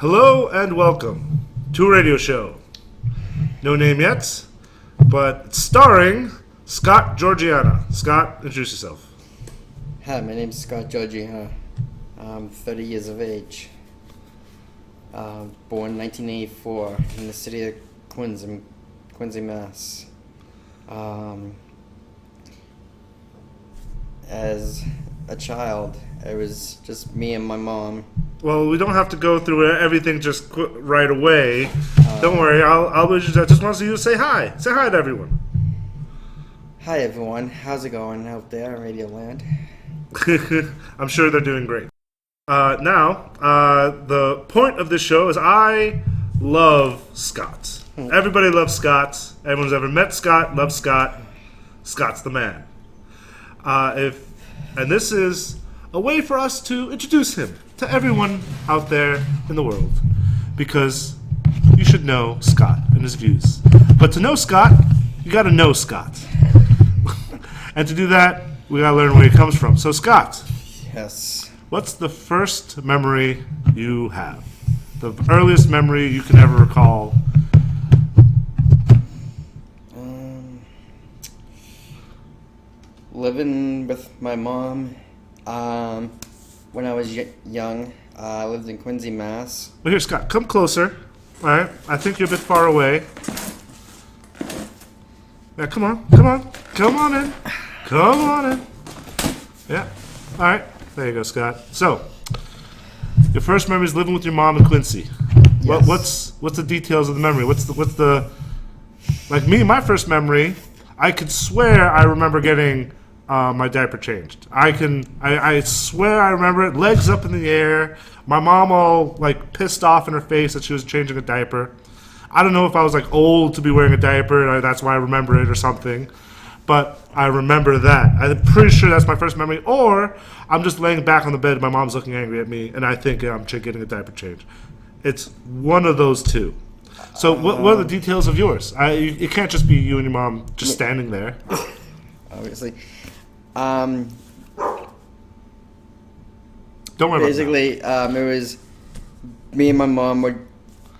Hello and welcome to a radio show. No name yet, but starring Scott Georgiana. Scott, introduce yourself. Hi, my name's Scott Georgiana. I'm 30 years of age. Born in 1984 in the city of Quincy, Mass. As a child, it was just me and my mom. Well, we don't have to go through everything just right away. Don't worry, I just want to see you say hi. Say hi to everyone. Hi, everyone. How's it going out there in Radio Land? I'm sure they're doing great. Now, the point of this show is I love Scott. Everybody loves Scott. Everyone's ever met Scott loves Scott. Scott's the man. And this is a way for us to introduce him to everyone out there in the world, because you should know Scott and his views. But to know Scott, you got to know Scott. And to do that, we got to learn where he comes from. So, Scott. Yes. What's the first memory you have? The earliest memory you can ever recall? Living with my mom when I was young. I lived in Quincy, Mass. Well, here, Scott, come closer. All right, I think you're a bit far away. Yeah, come on in. Yeah, all right. There you go, Scott. So, your first memory is living with your mom in Quincy. Yes. What's the details of the memory? What's the like me? My first memory, I could swear I remember getting my diaper changed. I swear I remember it. Legs up in the air. My mom all like pissed off in her face that she was changing a diaper. I don't know if I was like old to be wearing a diaper and that's why I remember it or something. But I remember that. I'm pretty sure that's my first memory. Or I'm just laying back on the bed, my mom's looking angry at me, and I think I'm getting a diaper change. It's one of those two. So what are the details of yours? It can't just be you and your mom just standing there. Obviously. Don't worry Basically, about it was me and my mom would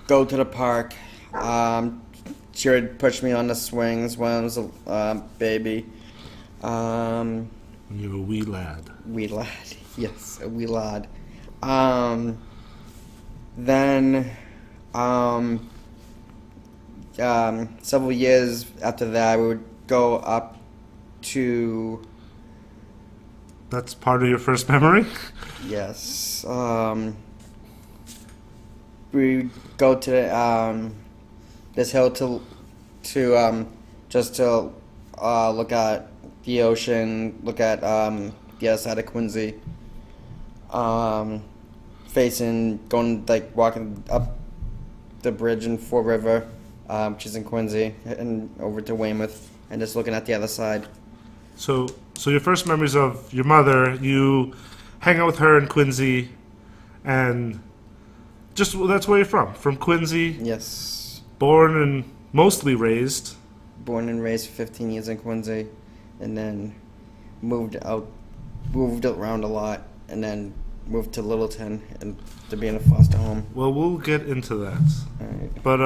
go to the park. She would push me on the swings when I was a baby. when you were a wee lad. Wee lad, yes, a wee lad. Then, several years after that, we would go up to... That's part of your first memory? Yes. We go to this hill to just to look at the ocean, look at the other side of Quincy. Walking up the bridge in Fort River, which is in Quincy, and over to Weymouth, and just looking at the other side. So your first memories of your mother, you hang out with her in Quincy, and that's where you're from Quincy. Yes. Born and mostly raised. Born and raised for 15 years in Quincy, and then moved around a lot, and then moved to Littleton and to be in a foster home. Well, we'll get into that. All right. But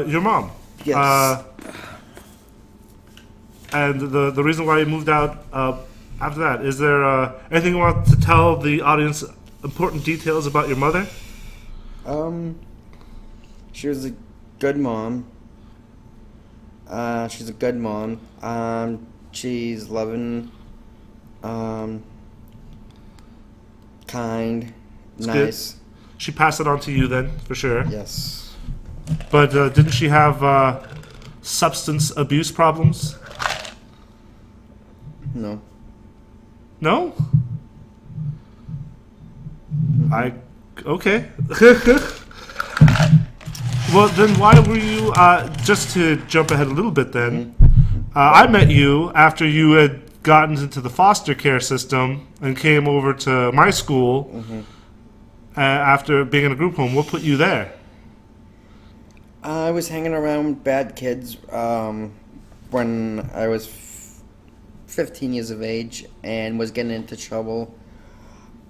your mom. Yes. And the reason why you moved out after that, is there anything you want to tell the audience, important details about your mother? She was a good mom. She's a good mom. She's loving, kind, That's nice. good. She passed it on to you then, for sure. Yes. But didn't she have substance abuse problems? No. No? Okay. Well, then why were you, just to jump ahead a little bit then, I met you after you had gotten into the foster care system and came over to my school after being in a group home. What put you there? I was hanging around bad kids when I was 15 years of age and was getting into trouble.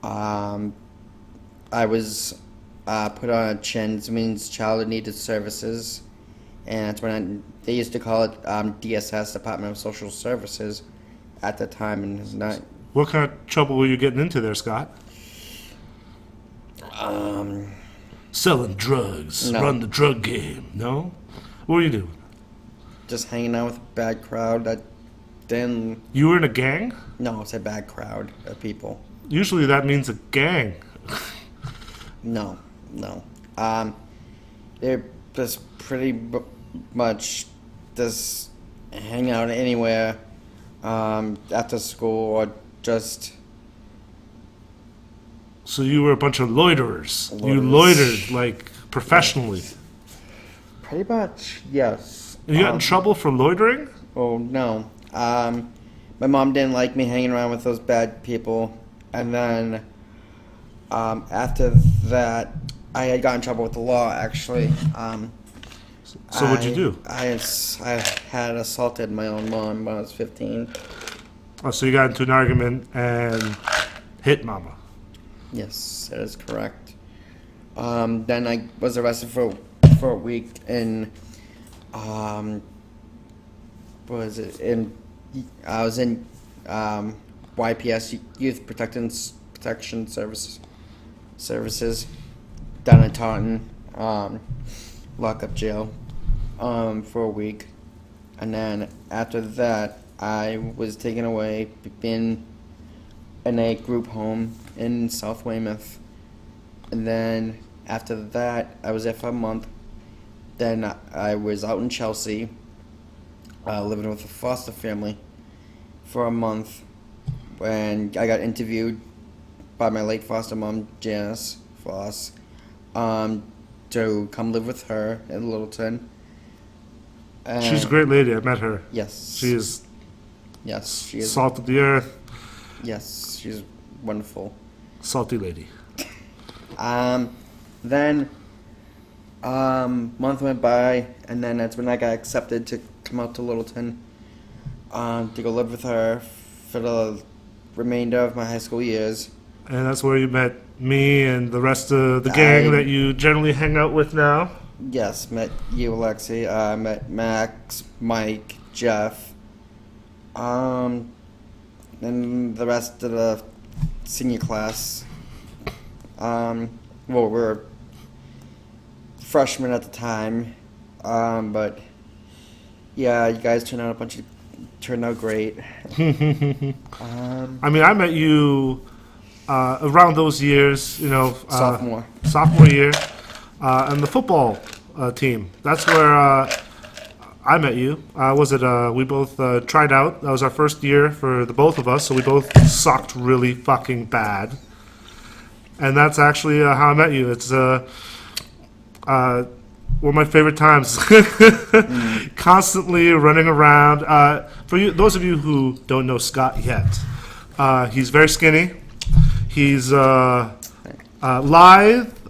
I was put on a chin. It means Child in Needed Services, and that's when they used to call it DSS, Department of Social Services, at the time, and it's not. What kind of trouble were you getting into there, Scott? Selling drugs, No. run the drug game. No, what were you doing? Just hanging out with a bad crowd that didn't. You were in a gang. No, it's a bad crowd of people. Usually that means a gang. No. They're just much just hang out anywhere after school or just. So you were a bunch of loiterers. You Loiterers. loitered like professionally. Pretty much, yes. And you got in trouble for loitering? Oh, no. My mom didn't like me hanging around with those bad people. And then after that, I had got in trouble with the law, actually. So what'd you do? I had assaulted my own mom when I was 15. Oh, so you got into an argument and hit mama. Yes, that is correct. Then I was arrested for a week in, what was it? I was in YPS, Youth Protection Services, down in Taunton, lockup jail, for a week, and then after that, I was taken away, been in a group home in South Weymouth, and then after that, I was there for a month. Then I was out in Chelsea, living with a foster family for a month, when I got interviewed by my late foster mom, Janice Foss, to come live with her in Littleton. And She's a great lady. I met her. Yes. She is Yes, she is. salt of the earth, Yes, she's wonderful. salty lady. Then month went by, and then that's when I got accepted to come out to Littleton, to go live with her for the remainder of my high school years. And that's where you met me and the rest of the gang that you generally hang out with now. Yes, met you, Lexi. Met Max, Mike, Jeff, and the rest of the senior class. Well, we're freshmen at the time, but yeah, you guys turned out great. I mean, I met you around those years, you know. Sophomore year. And the football team. That's where I met you. We both tried out. That was our first year for the both of us, so we both sucked really fucking bad. And that's actually how I met you. It's one of my favorite times. Constantly running around. For you, those of you who don't know Scott yet, he's very skinny. He's lithe.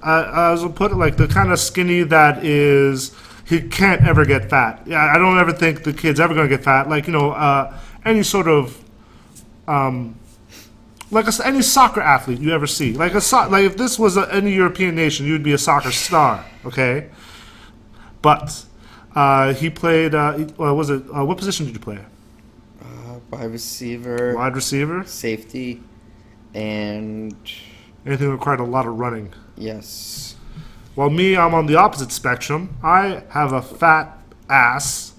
As I'll put it, like the kind of skinny that is, he can't ever get fat. Yeah, I don't ever think the kid's ever going to get fat. Like, you know, any sort of, any soccer athlete you ever see. Like if this was any European nation, you'd be a soccer star, okay? But he played, what position did you play? wide receiver, Wide receiver? safety, and Anything that required a lot of running. yes. While me, I'm on the opposite spectrum. I have a fat ass,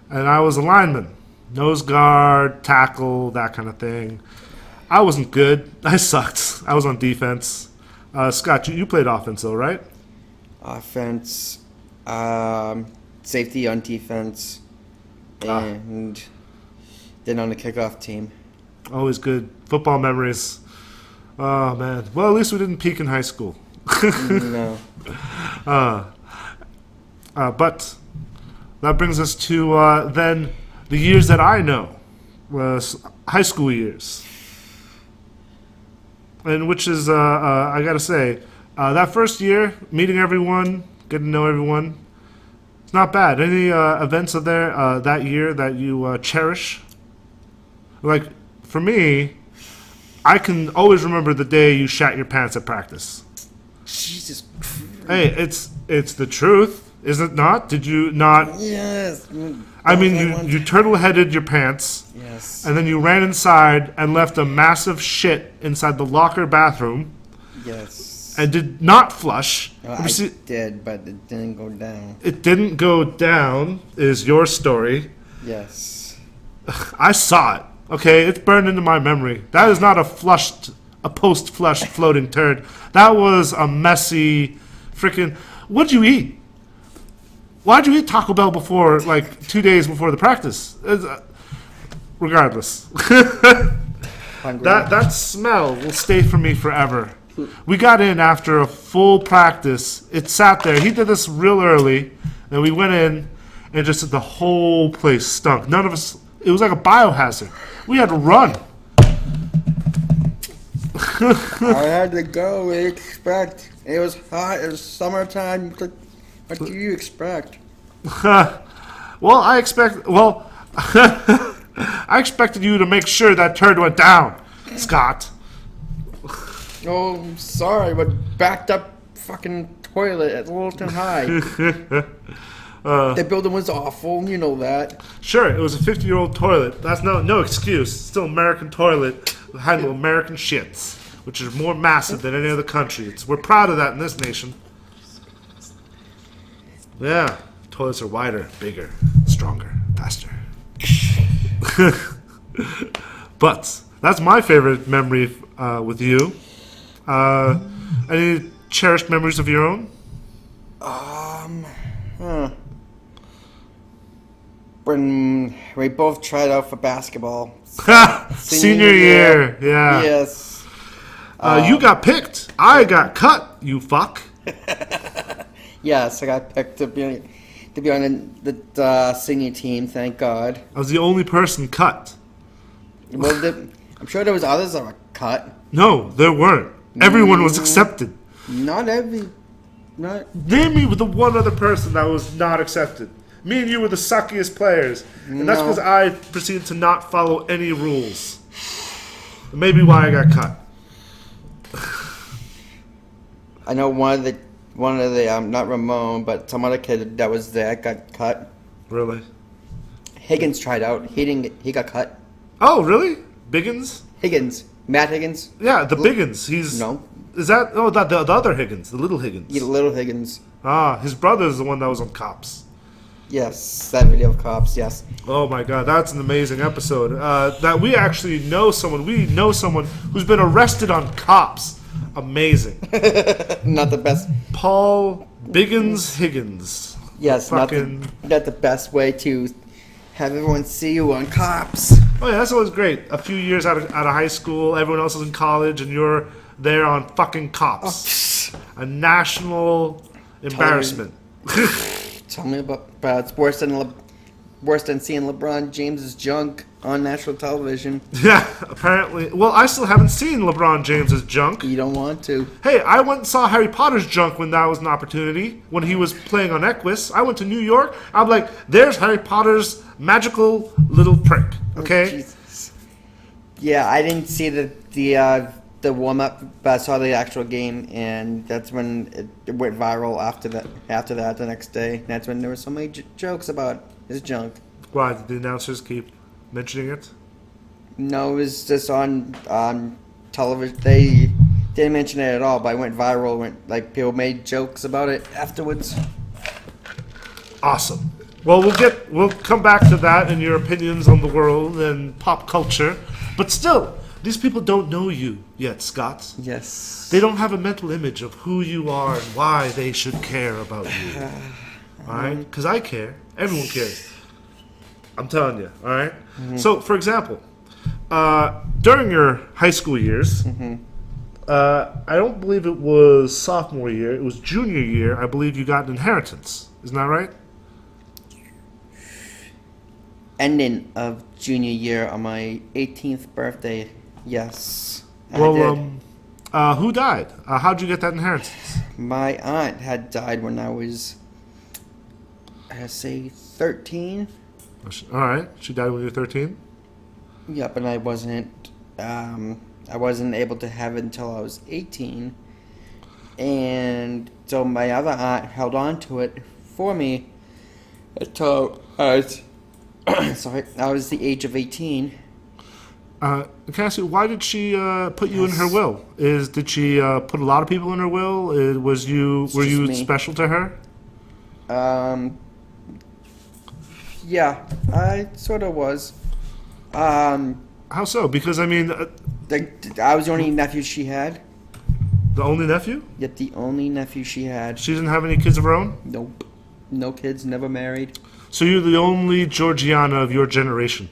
and I was a lineman. Nose guard, tackle, that kind of thing. I wasn't good. I sucked. I was on defense. Scott, you played offense, though, right? Offense, safety on defense, and then on the kickoff team. Always good. Football memories. Oh, man. Well, at least we didn't peak in high school. No. But that brings us to then the years that I know, was high school years. And which is, I gotta say, that first year, meeting everyone, getting to know everyone, it's not bad. Any events of there that year that you cherish? Like, for me, I can always remember the day you shat your pants at practice. Jesus Christ. Hey, it's the truth, is it not? Did you not? Yes. I mean, you turtle-headed your pants, Yes. and then you ran inside and left a massive shit inside the locker bathroom, Yes. and did not flush. Well, Let me I see. did, but it didn't go down. It didn't go down, is your story. Yes. I saw it. Okay, it's burned into my memory. That is not a post-flush floating turd. That was a messy, freaking. What'd you eat? Why'd you eat Taco Bell before, like 2 days before the practice? Regardless, Hungry. that smell will stay for me forever. We got in after a full practice. It sat there. He did this real early. Then we went in, and just the whole place stunk. None of us. It was like a biohazard. We had to run. I had to go. What do you expect? It was hot. It was summertime. What do you expect? Well, I expect. Well, I expected you to make sure that turd went down, Scott. Oh, I'm sorry, but backed up fucking toilet at Littleton High. The building was awful. You know that. Sure, it was a 50-year-old toilet. That's no excuse. Still American toilet handle American shits, which is more massive than any other country. We're proud of that in this nation. Yeah, toilets are wider, bigger, stronger, faster. But that's my favorite memory with you. Any cherished memories of your own? When we both tried out for basketball. Senior year, yeah. Yes. You got picked. I got cut. You fuck. Yes, I got picked to be on the senior team. Thank God. I was the only person cut. Well, I'm sure there was others that were cut. No, there weren't. Everyone was accepted. Not. Name me the one other person that was not accepted. Me and you were the suckiest players. And that's No. because I proceeded to not follow any rules. Maybe why I got cut. I know one of the not Ramon, but some other kid that was there got cut. Really? Higgins tried out. He got cut. Oh, really? Biggins? Matt Higgins. Yeah, the Biggins. He's No. Is that the other Higgins, the little Higgins? Yeah, little Higgins. Ah, his brother is the one that was on Cops. Yes, that video of Cops. Yes. Oh my God, that's an amazing episode. That we actually know someone. We know someone who's been arrested on Cops. Amazing. Not the best. Paul Biggins Higgins. Yes, not the best way to have everyone see you on Cops. Oh yeah, that's always great. A few years out of high school, everyone else is in college, and you're there on fucking Cops. A national embarrassment. Tell me about it's worse than seeing LeBron James's junk on national television. Yeah, apparently. Well, I still haven't seen LeBron James's junk. You don't want to. Hey, I went and saw Harry Potter's junk when that was an opportunity, when he was playing on Equus. I went to New York. I'm like, there's Harry Potter's magical little prick. Okay? Oh, Jesus. Yeah, I didn't see the warm up, but I saw the actual game, and that's when it went viral. After that, the next day, and that's when there were so many jokes about his junk. Why did the announcers keep mentioning it? No, it was just on television. They didn't mention it at all, but it went viral. People made jokes about it afterwards. Awesome. Well, we'll come back to that and your opinions on the world and pop culture, but still. These people don't know you yet, Scott. Yes. They don't have a mental image of who you are and why they should care about you. All right? Because I care. Everyone cares. I'm telling you. All right? Mm-hmm. So, for example, during your high school years, I don't believe it was sophomore year. It was junior year. I believe you got an inheritance. Isn't that right? Ending of junior year on my 18th birthday. Yes. Well, I did. who died? How'd you get that inheritance? My aunt had died when I was, I say, 13. All right. She died when you were 13? Yep, and I wasn't able to have it until I was 18. and so my other aunt held on to it for me until I was sorry, I was the age of 18. Can I ask you, why did she put you in her will? Did she put a lot of people in her will? Were you me. special to her? Yeah, I sort of was. Um, How so? Because I mean, I was the only nephew she had. the only nephew? Yet the only nephew she had. She didn't have any kids of her own? Nope. No kids, never married. So you're the only Georgiana of your generation?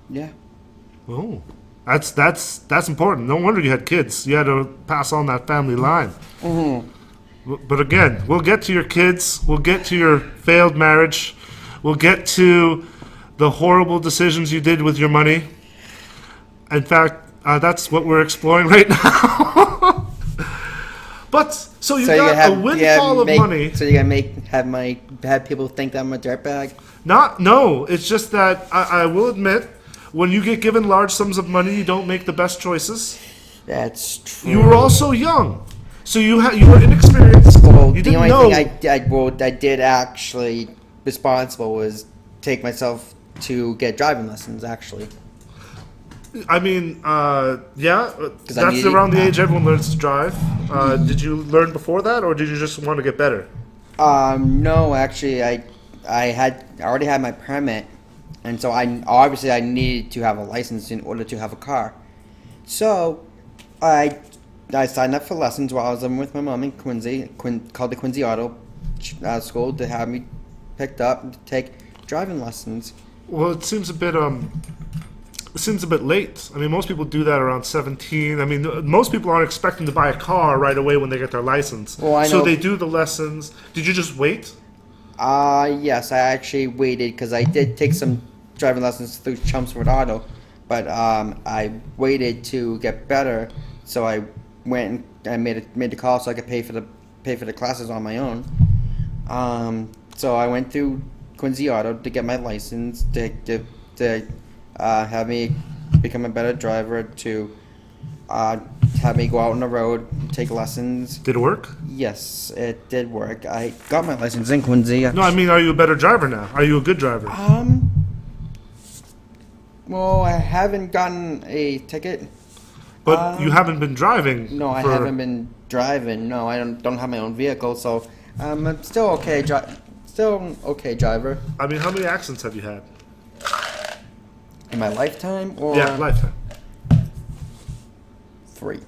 Yeah. Oh, that's important. No wonder you had kids. You had to pass on that family line. But again, we'll get to your kids. We'll get to your failed marriage. We'll get to the horrible decisions you did with your money. In fact, that's what we're exploring right now. But so you got a windfall of money. So you're gonna have people think that I'm a dirtbag? No, it's just that I will admit, when you get given large sums of money, you don't make the best choices. That's true. You were also young, so you were inexperienced. Well, You the didn't only know. thing I did actually responsible was take myself to get driving lessons. Actually, I mean, yeah, that's I needed- around the age everyone learns to drive. Did you learn before that, or did you just want to get better? no, actually, I already had my permit, and so I needed to have a license in order to have a car. So, I signed up for lessons while I was living with my mom in Quincy, called the Quincy Auto School, to have me picked up to take driving lessons. Well, it seems a bit late. I mean, most people do that around 17. I mean, most people aren't expecting to buy a car right away when they get their license. Well, I So know- they do the lessons. Did you just wait? Yes, I actually waited because I did take some driving lessons through Chelmsford Auto, but I waited to get better, so I went and I made the call so I could pay for the classes on my own. So I went through Quincy Auto to get my license to have me become a better driver, to have me go out on the road, take lessons. Did it work? Yes, it did work. I got my license in Quincy. No, I mean, are you a better driver now? Are you a good driver? Well, I haven't gotten a ticket. But you haven't been driving. No, I haven't been driving. No, I don't have my own vehicle, so I'm still okay. Still okay driver. I mean, how many accidents have you had? In my lifetime, or Yeah, lifetime. 3?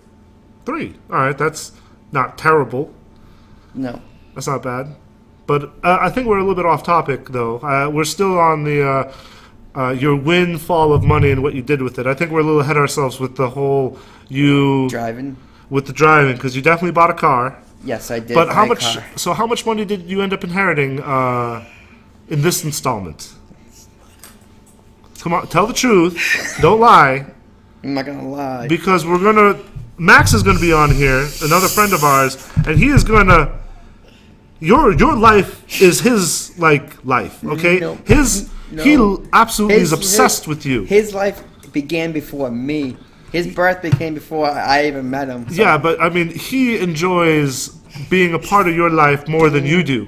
3. All right, that's not terrible. No. That's not bad. But I think we're a little bit off topic, though. We're still on the your windfall of money and what you did with it. I think we're a little ahead of ourselves with the whole Driving? with the driving, because you definitely bought a car. Yes, I did. But how buy a much? car. So how much money did you end up inheriting in this installment? Come on, tell the truth. Don't lie, I'm not gonna lie. because we're gonna. Max is gonna be on here, another friend of ours, and he is gonna. Your life is his life, okay? No. He absolutely is obsessed with you. His life began before me. His birth began before I even met him. So. Yeah, but I mean, he enjoys being a part of your life more than you do.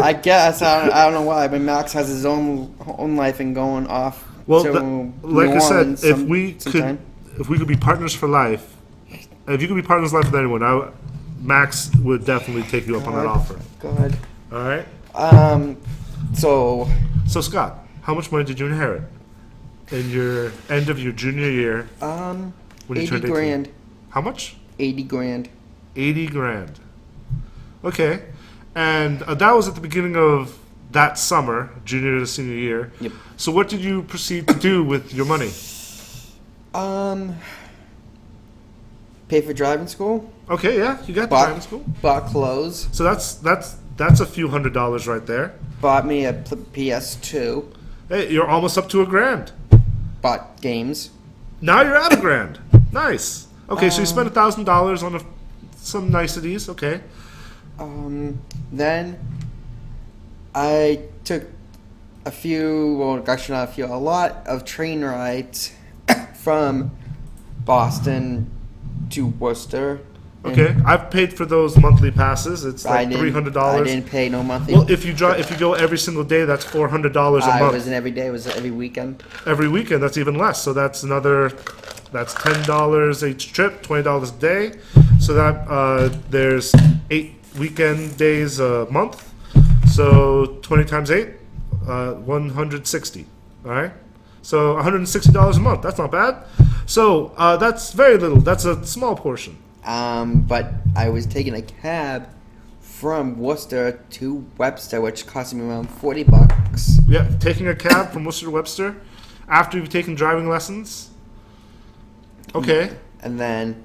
I guess I don't know why, but Max has his own life and going off. Well, to like New I said, Orleans if we sometime. could be partners for life, if you could be partners for life with anyone, Max would definitely take you up on that offer. God. All right. So So Scott, how much money did you inherit in your end of your junior year when you 80 turned 18? grand. How much? 80 grand. 80 grand. Okay. And that was at the beginning of that summer, junior to senior year. Yep. So what did you proceed to do with your money? Pay for driving school. Okay, yeah, you got the Bought- driving school. Bought clothes. So that's a few $100s right there. Bought me a PS2. Hey, you're almost up to $1,000. Bought games. Now you're at $1,000. Nice. Okay, so you spent $1,000 on some niceties. Okay. Then I took a lot of train rides from Boston to Worcester Okay, I've paid for those monthly passes. It's like $300. I didn't pay no monthly. Well, if you go every single day, that's $400 a It month. wasn't every day. It was every weekend. Every weekend, that's even less. So that's $10 each trip, $20 a day. So that there's 8 weekend days a month. So 20 times 8, 160. All right. So $160 a month. That's not bad. So that's very little. That's a small portion. But I was taking a cab from Worcester to Webster, which cost me around $40. Yeah, taking a cab from Worcester to Webster after you've taken driving lessons. Okay. And then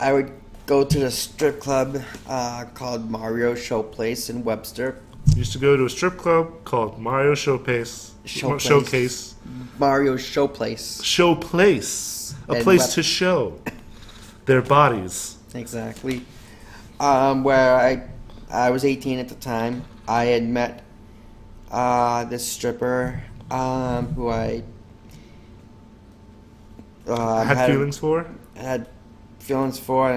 I would go to the strip club called Mario Showplace in Webster. Used to go to a strip club called Mario Showcase. Showcase. Mario Showplace. Showplace. A And place to show their bodies. Exactly. Where I was 18 at the time. I had met this stripper who I Had feelings for? Had feelings for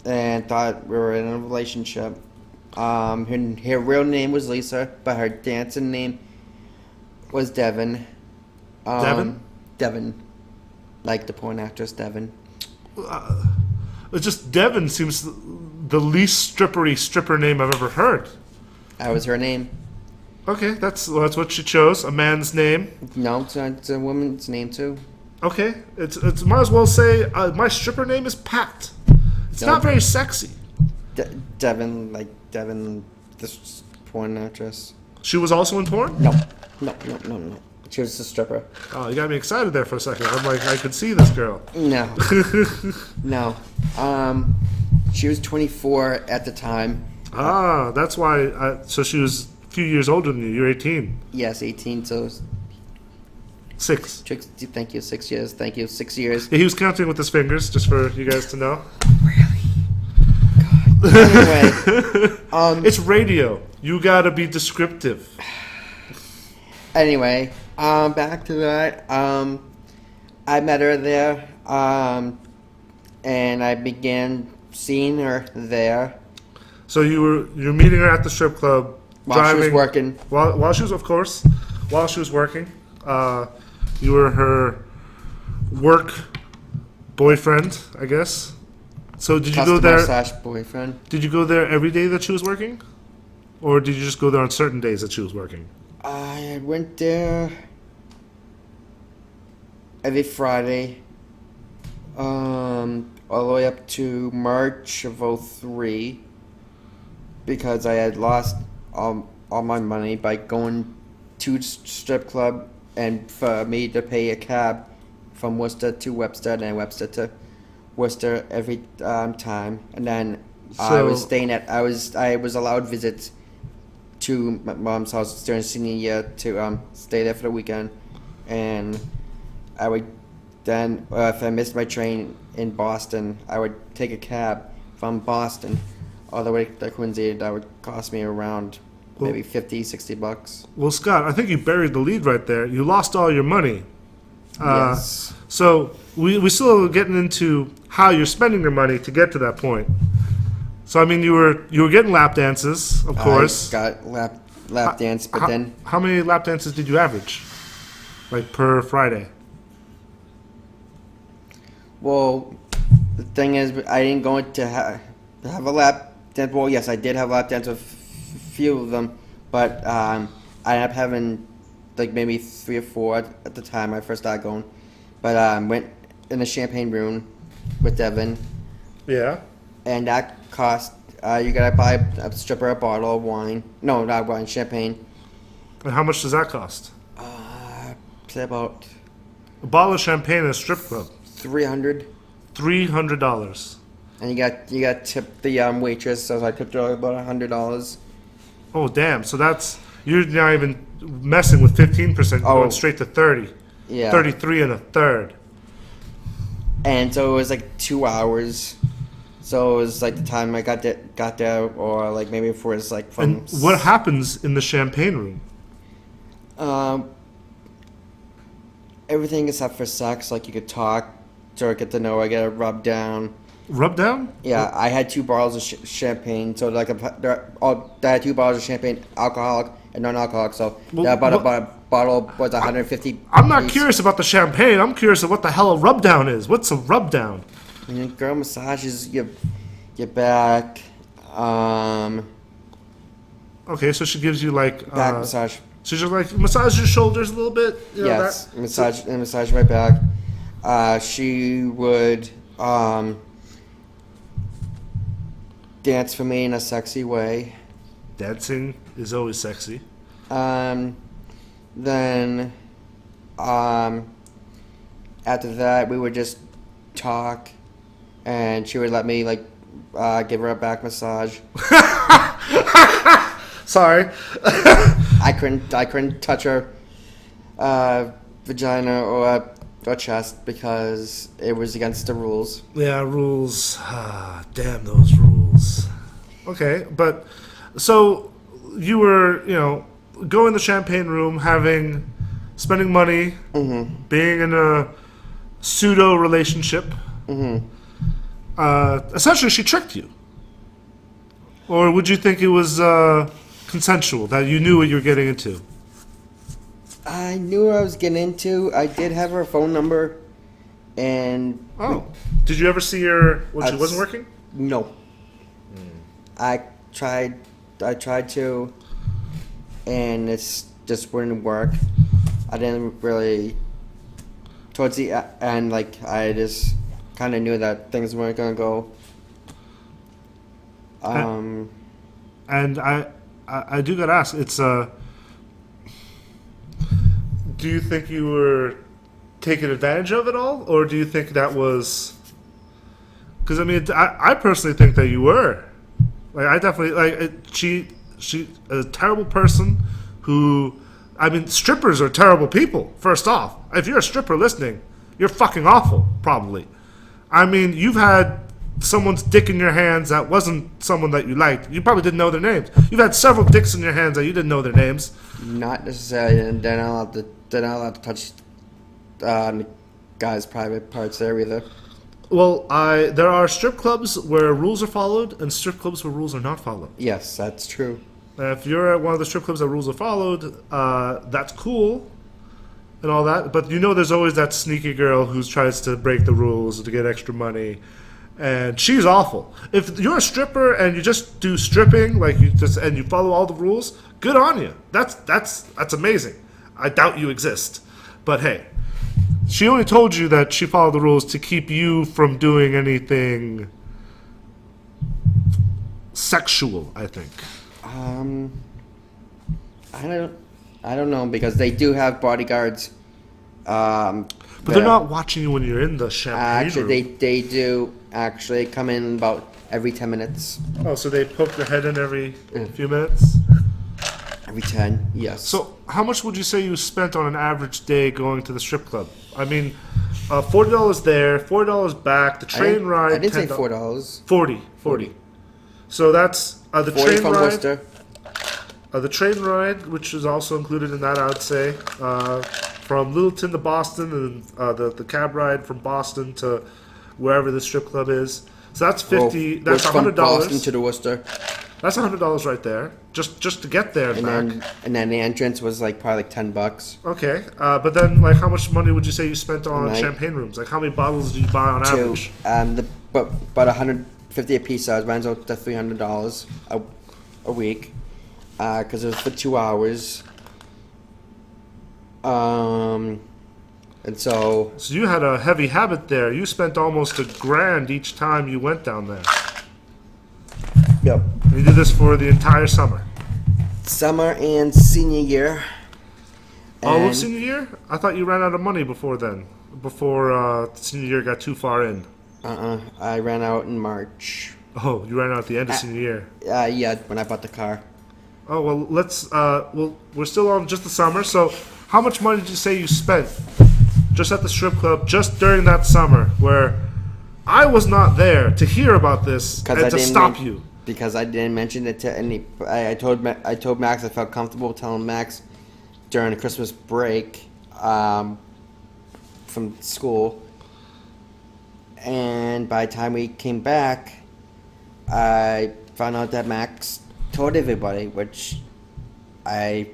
and thought we were in a relationship. Her real name was Lisa, but her dancing name was Devin. Devin? Devin. Like the porn actress Devin. It's just Devin seems the least stripper name I've ever heard. That was her name. Okay, that's what she chose. A man's name. No, it's a woman's name too. Okay, it's might as well say my stripper name is Pat. It's No. not very sexy. Devin, this porn actress. She was also in porn? No. She was a stripper. Oh, you got me excited there for a second. I'm like, I could see this girl. No. No. She was 24 at the time. Ah, that's why. So she was a few years older than you. You're 18. Yes, 18, so... 6. Thank you, 6 years. Thank you, 6 years. Yeah, he was counting with his fingers, just for you guys to know. Anyway, It's radio. You gotta be descriptive. Anyway, back to that. I met her there, and I began seeing her there. So you're meeting her at the strip club, While she was working. While she was, of course, while she was working. You were her work boyfriend, I guess. So did you go there? /boyfriend. Did you go there every day that she was working, or did you just go there on certain days that she was working? I went there every Friday, all the way up to March of '03, because I had lost all my money by going to strip club, and for me to pay a cab from Worcester to Webster and then Webster to Worcester every time, and then I was allowed visits to my mom's house during senior year to stay there for the weekend, and I would then if I missed my train in Boston, I would take a cab from Boston all the way to Quincy. That would cost me around maybe $50-$60. Well, Scott, I think you buried the lead right there. You lost all your money. Yes. So we still are getting into how you're spending your money to get to that point. So I mean, you were getting lap dances, of course. I got lap dance, but then how many lap dances did you average, like per Friday? well, the thing is, I didn't go to have a lap dance. Well, yes, I did have a lap dance with a few of them, but I ended up having like maybe 3 or 4 at the time I first started going. But went in the champagne room with Devin, Yeah. and that cost you gotta buy a stripper a bottle of wine. No, not wine, champagne. And how much does that cost? Say about A bottle of champagne in a strip club, $300. $300. And you got tip the waitress, so I tipped her about $100. Oh damn! So you're not even messing with 15%, Oh. going straight to 30. Yeah. 33 and a third. And so it was like 2 hours. So it was like the time I got there, or like maybe before it's like from. And what happens in the champagne room? Everything except for sex. Like you could talk, or get to know, I get a rub down, Rub down? Yeah, I had 2 bottles of champagne. So like I had 2 bottles of champagne, alcoholic and non-alcoholic. So Well, that what- bottle was 150. I'm not piece. curious about the champagne. I'm curious of what the hell a rub down is. What's a rub down? And the girl massages your back, Okay, so she gives you like back massage. so she like massage your shoulders a little bit. You know, Yes, that- massage my back. She would dance for me in a sexy way. Dancing is always sexy. Then after that we would just talk, and she would let me like give her a back massage. Sorry. I couldn't touch her vagina or chest because it was against the rules. Yeah, rules. Ah, damn those rules. Okay, but so you were, going in the champagne room, spending money, being in a pseudo relationship. Essentially, she tricked you. Or would you think it was consensual, that you knew what you were getting into? I knew what I was getting into. I did have her phone number, and Oh. Did you ever see her when she I've wasn't working? no. I tried to, and it just wouldn't work. I didn't really. Towards the end, like I just kind of knew that things weren't gonna go. And I do gotta ask, it's do you think you were taking advantage of it all, or do you think that was? Because I mean, I personally think that you were. Like I definitely she a terrible person who. I mean, strippers are terrible people. First off, if you're a stripper listening, you're fucking awful. Probably. I mean, you've had someone's dick in your hands that wasn't someone that you liked. You probably didn't know their names. You've had several dicks in your hands that you didn't know their names. Not necessarily, and they're not allowed to touch guys' private parts there either. Well, there are strip clubs where rules are followed and strip clubs where rules are not followed. Yes, that's true. If you're at one of the strip clubs that rules are followed, that's cool and all that. But there's always that sneaky girl who tries to break the rules to get extra money. And she's awful. If you're a stripper and you just do stripping, and you follow all the rules, good on you. That's amazing. I doubt you exist. But hey, she only told you that she followed the rules to keep you from doing anything sexual, I think. I don't know, because they do have bodyguards. But they're not watching you when you're in the champagne Actually, room. they do actually come in about every 10 minutes. Oh, so they poke their head in every few minutes? Every 10, yes. So, how much would you say you spent on an average day going to the strip club? I mean, $40 there, $40 back, the train ride. I didn't say $10. $4. 40. So that's the 40 train from ride. Worcester. The train ride, which is also included in that, I would say, from Littleton to Boston, and the cab ride from Boston to wherever the strip club is. So that's $50. That's From $100. Boston to the Worcester. That's $100 right there, just to get there and back. And then the entrance was probably like $10. Okay, but then how much money would you say you spent on Night. champagne rooms? How many bottles did you buy on average? But about 150 a piece. So I runs out to $300 a week, because it was for 2 hours. And so So you had a heavy habit there. You spent almost $1,000 each time you went down there. yep, And you did this for the entire summer. summer and senior year. All of And- senior year? I thought you ran out of money before then. Before senior year got too far in. I ran out in March. Oh, you ran out at the end of senior year. Yeah, when I bought the car. Oh well, we're still on just the summer. So, how much money did you say you spent just at the strip club just during that summer, where I was not there to hear about this and to stop you? Because I didn't mention it to any. I told Max I felt comfortable telling Max during the Christmas break from school, And by the time we came back, I found out that Max told everybody, which I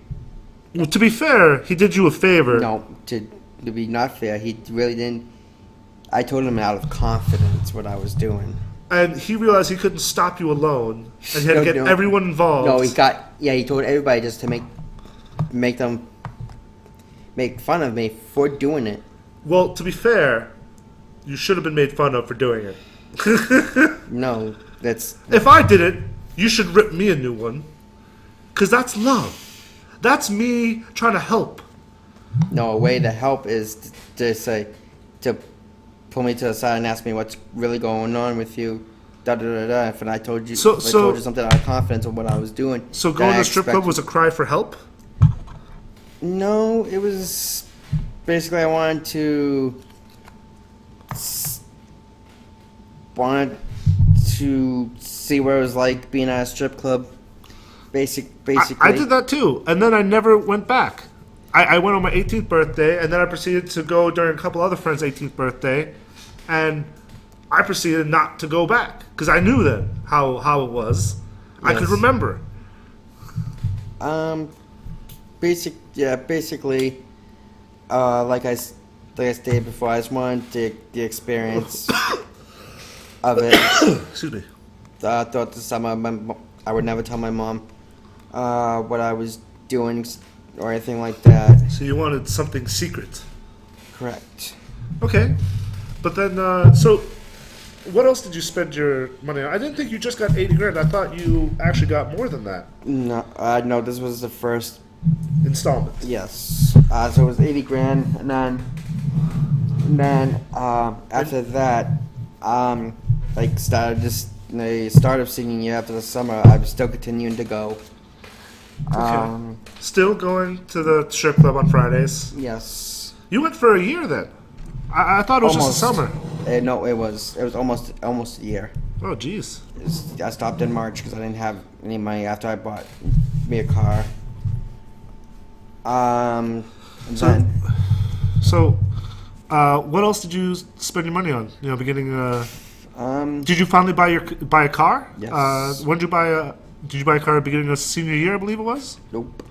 Well, to be fair, he did you a favor. no to be not fair. He really didn't. I told him out of confidence what I was doing. And he realized he couldn't stop you alone, and he had to get No. everyone involved. No, he told everybody just to make them make fun of me for doing it. Well, to be fair, you should have been made fun of for doing it. No, that's If I did it, you should rip me a new one. Because that's love. That's me trying to help. no. A way to help is to say to pull me to the side and ask me what's really going on with you. Da da da da. If I told you, So- if I told you something out of confidence of what I was doing. So then going I to a strip club expect- was a cry for help? No, it was basically I wanted to see what it was like being at a strip club. Basically, I did that too, and then I never went back. I went on my 18th birthday, and then I proceeded to go during a couple other friends' 18th birthday, and I proceeded not to go back because I knew then how it was. I could Yes. remember. Basically, like I stated before, I just wanted the experience of it. Excuse me. Throughout the summer, I would never tell my mom what I was doing or anything like that. So you wanted something secret. Correct. Okay. But then, so what else did you spend your money on? I didn't think you just got 80 grand. I thought you actually got more than that. No, this was the first. Installment. Yes. So it was 80 grand, and then after that, started just the start of senior year after the summer. I was still continuing to go. Okay. Still going to the strip club on Fridays. Yes. You went for a year then. I thought it was just a summer. No, it was almost a year. Oh, jeez. I stopped in March because I didn't have any money after I bought me a car. And So- then So, what else did you spend your money on? You know, beginning. Did you finally buy a car? Yes. When did you buy a? Did you buy a car at the beginning of senior year? I believe it was. nope.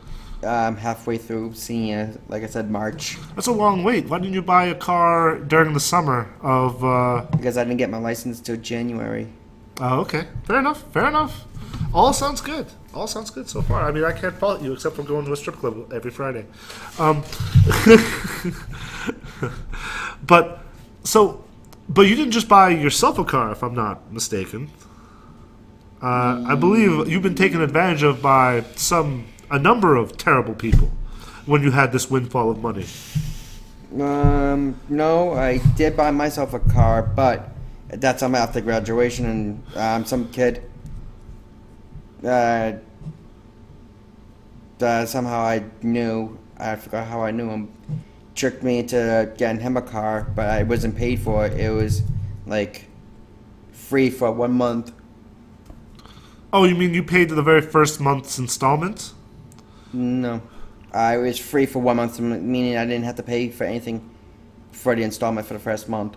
Halfway through senior, like I said, March, That's a long wait. Why didn't you buy a car during the summer of? because I didn't get my license till January. Oh, okay. Fair enough. Fair enough. All sounds good. All sounds good so far. I mean, I can't fault you except for going to a strip club every Friday. But you didn't just buy yourself a car, if I'm not mistaken. I believe you've been taken advantage of by a number of terrible people when you had this windfall of money. No, I did buy myself a car, but that's after graduation, and some kid somehow I forgot how I knew him, tricked me into getting him a car, but I wasn't paid for it. It was like free for 1 month. Oh, you mean you paid the very first month's installment? No, I was free for 1 month, meaning I didn't have to pay for anything for the installment for the first month.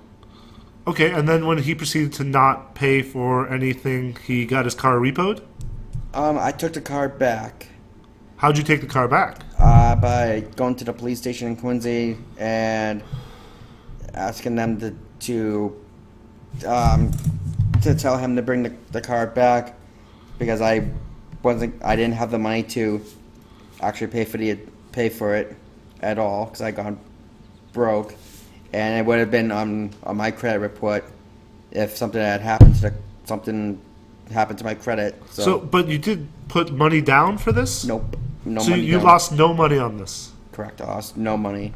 Okay, and then when he proceeded to not pay for anything, he got his car repoed? I took the car back. How'd you take the car back? By going to the police station in Quincy and asking them to tell him to bring the car back because I didn't have the money to actually pay for it at all because I got broke, and it would have been on my credit report if something happened to my credit. So, but you did put money down for this? Nope. No So money. you down. lost no money on this, Correct. I lost no money.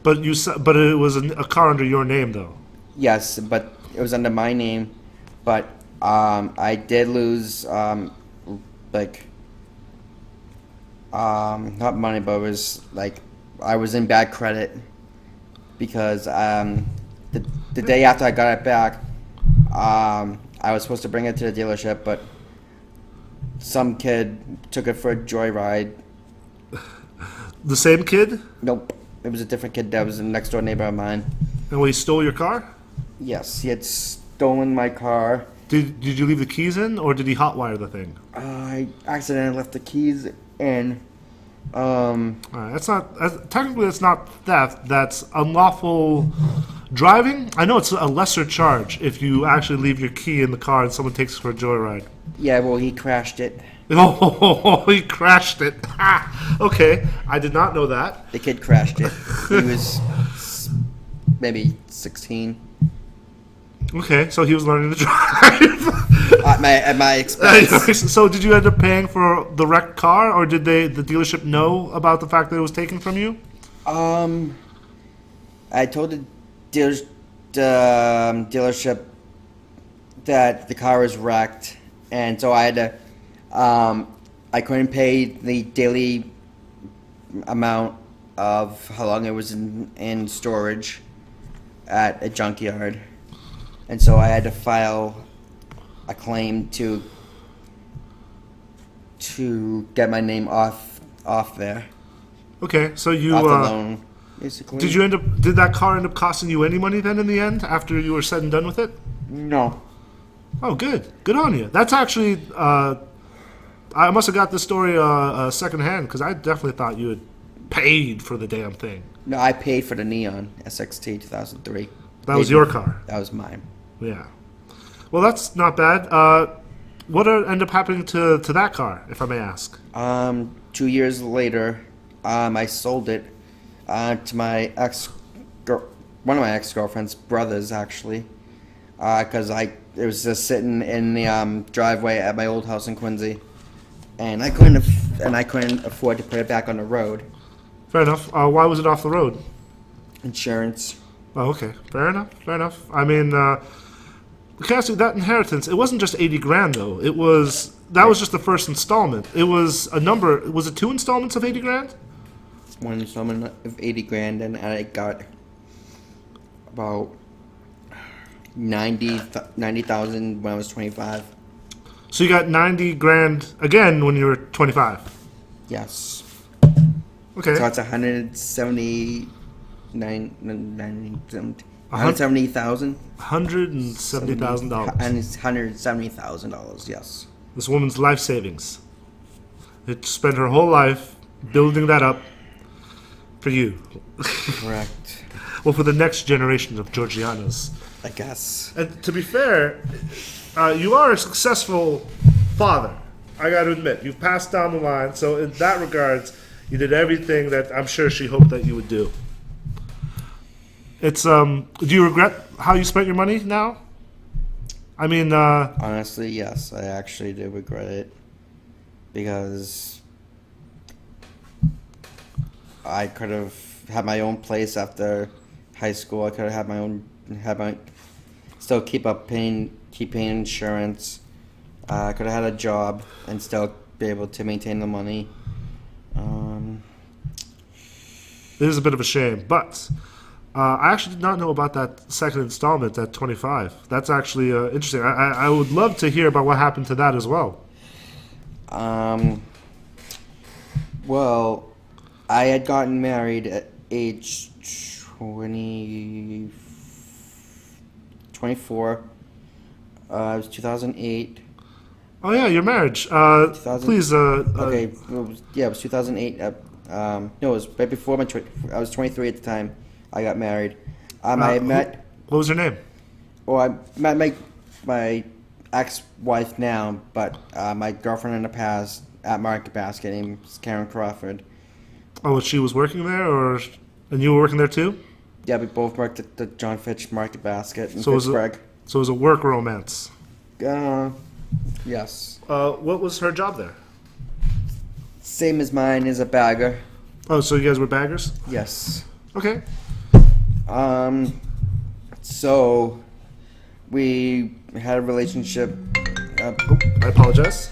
but it was a car under your name though. Yes, but it was under my name. But I did lose not money, but it was like I was in bad credit because the day after I got it back, I was supposed to bring it to the dealership, but some kid took it for a joyride. The same kid, Nope, it was a different kid that was a next door neighbor of mine. and he stole your car. Yes, he had stolen my car. Did you leave the keys in, or did he hotwire the thing? I accidentally left the keys in. That's not technically that's not theft. That's unlawful driving. I know it's a lesser charge if you actually leave your key in the car and someone takes it for a joyride. Yeah, well, he crashed it. Oh, he crashed it. Okay, I did not know that. The kid crashed it. He was maybe 16. Okay, so he was learning to drive. At my expense. So did you end up paying for the wrecked car, or did the dealership know about the fact that it was taken from you? I told the dealership that the car was wrecked, and so I had to. I couldn't pay the daily amount of how long it was in storage at a junkyard, and so I had to file a claim to get my name off there, Okay, so you off the loan, basically. did that car end up costing you any money then in the end after you were said and done with it? No. Oh, good on you. That's actually I must have got this story secondhand, because I definitely thought you had paid for the damn thing. No, I paid for the Neon SXT 2003. That was your car. That was mine. Yeah. Well, that's not bad. What ended up happening to that car, if I may ask? 2 years later, I sold it to my one of my ex-girlfriend's brothers, actually, because it was just sitting in the driveway at my old house in Quincy, and I couldn't afford to put it back on the road. Fair enough. Why was it off the road? Insurance. Oh, okay. Fair enough. I mean, Cassie, that inheritance, it wasn't just 80 grand, though. That was just the first installment. It was was it 2 installments of 80 grand? One installment of 80 grand, and I got about 90,000 when I was 25. So you got 90 grand again when you were 25? Yes. Okay. So it's $170,000. $170,000? And it's $170,000. Yes. This woman's life savings. It spent her whole life building that up for you. Correct. Well, for the next generation of Georgianas. I guess. And to be fair, you are a successful father. I got to admit, you've passed down the line. So in that regards, you did everything that I'm sure she hoped that you would do. It's do you regret how you spent your money now? I mean, Honestly, yes, I actually do regret it, because I could have had my own place after high school. I could have had my still keep paying insurance. I could have had a job and still be able to maintain the money. it is a bit of a shame, but I actually did not know about that second installment at 25. That's actually interesting. I would love to hear about what happened to that as well. Well, I had gotten married at age 24. It was 2008. Oh yeah, your marriage. 2000 Please. Okay, it was 2008. No, it was right before I was 23 at the time. I got married. I met. What was her name? Well, I met my ex-wife now, but my girlfriend in the past at Market Basket, named Karen Crawford. Oh, she was working there, and you were working there too? Yeah, we both worked at the John Fitch Market Basket in So Pittsburgh. So it was a work romance. Yes. What was her job there? Same as mine, is a bagger. Oh, so you guys were baggers? Yes. Okay. So we had a relationship. I apologize.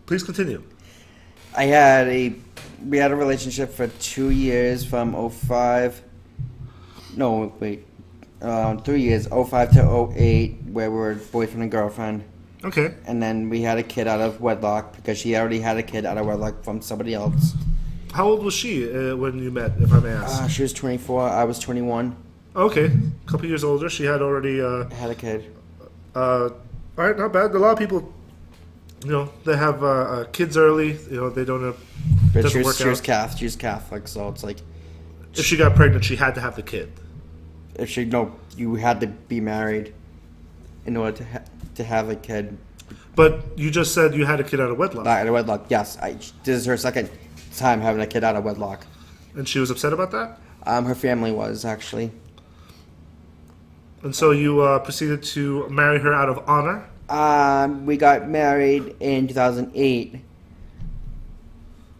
Please continue. We had a relationship for 2 years from 05. No, wait. 3 years, 05 to 08, where we were boyfriend and girlfriend. Okay. And then we had a kid out of wedlock, because she already had a kid out of wedlock from somebody else. How old was she when you met, if I may ask? She was 24. I was 21. Okay, a couple years older. She had already. Had a kid. All right, not bad. A lot of people, they have kids early. They don't have. But Doesn't work she was out. Catholic, so it's like If she got pregnant, she had to have the kid. you had to be married in order to have a kid. But you just said you had a kid out of wedlock. Out of wedlock, yes. This is her second time having a kid out of wedlock. And she was upset about that? Her family was, actually. And so you proceeded to marry her out of honor? We got married in 2008.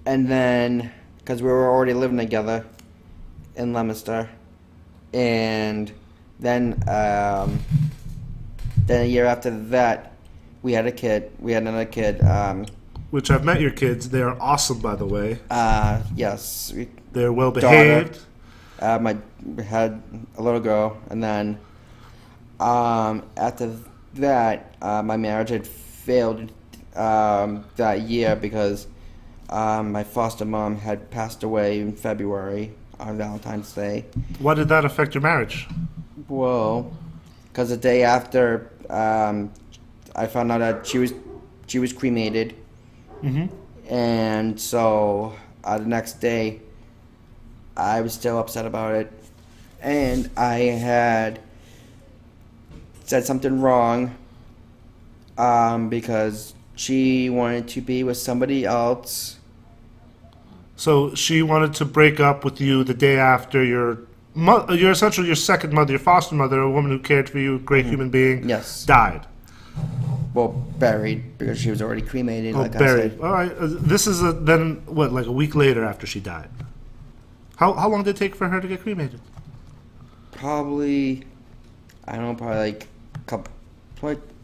And then, because we were already living together in Leominster. And then a year after that, we had a kid. We had another kid. Which I've met your kids. They are awesome, by the way. Yes. They're well behaved. We had a little girl, and then after that, my marriage had failed that year because my foster mom had passed away in February on Valentine's Day. Why did that affect your marriage? Well, because the day after, I found out that she was cremated, and so the next day, I was still upset about it, and I had said something wrong because she wanted to be with somebody else. So she wanted to break up with you the day after your essentially your second mother, your foster mother, a woman who cared for you, a great human being, Yes. died. Well, buried because she was already cremated. Oh, like buried. I said. All right. This is then what, like a week later after she died. How long did it take for her to get cremated? Probably, I don't know, probably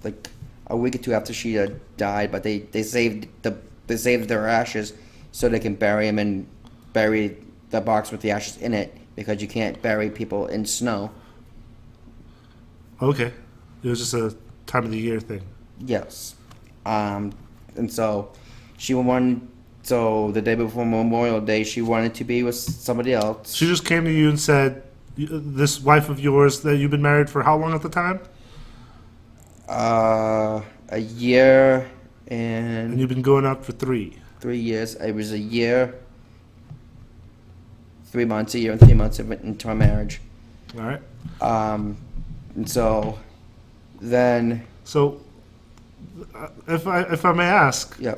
like a week or two after she died. But they saved their ashes so they can bury them and bury the box with the ashes in it because you can't bury people in snow. Okay, it was just a time of the year thing. Yes, and so she wanted. So the day before Memorial Day, she wanted to be with somebody else. She just came to you and said, "This wife of yours that you've been married for how long at the time?" A year and And you've been going out for 3. 3 years. It was a year, 3 months, a year and 3 months into our marriage. All right. And so then, So, if I may ask, yeah.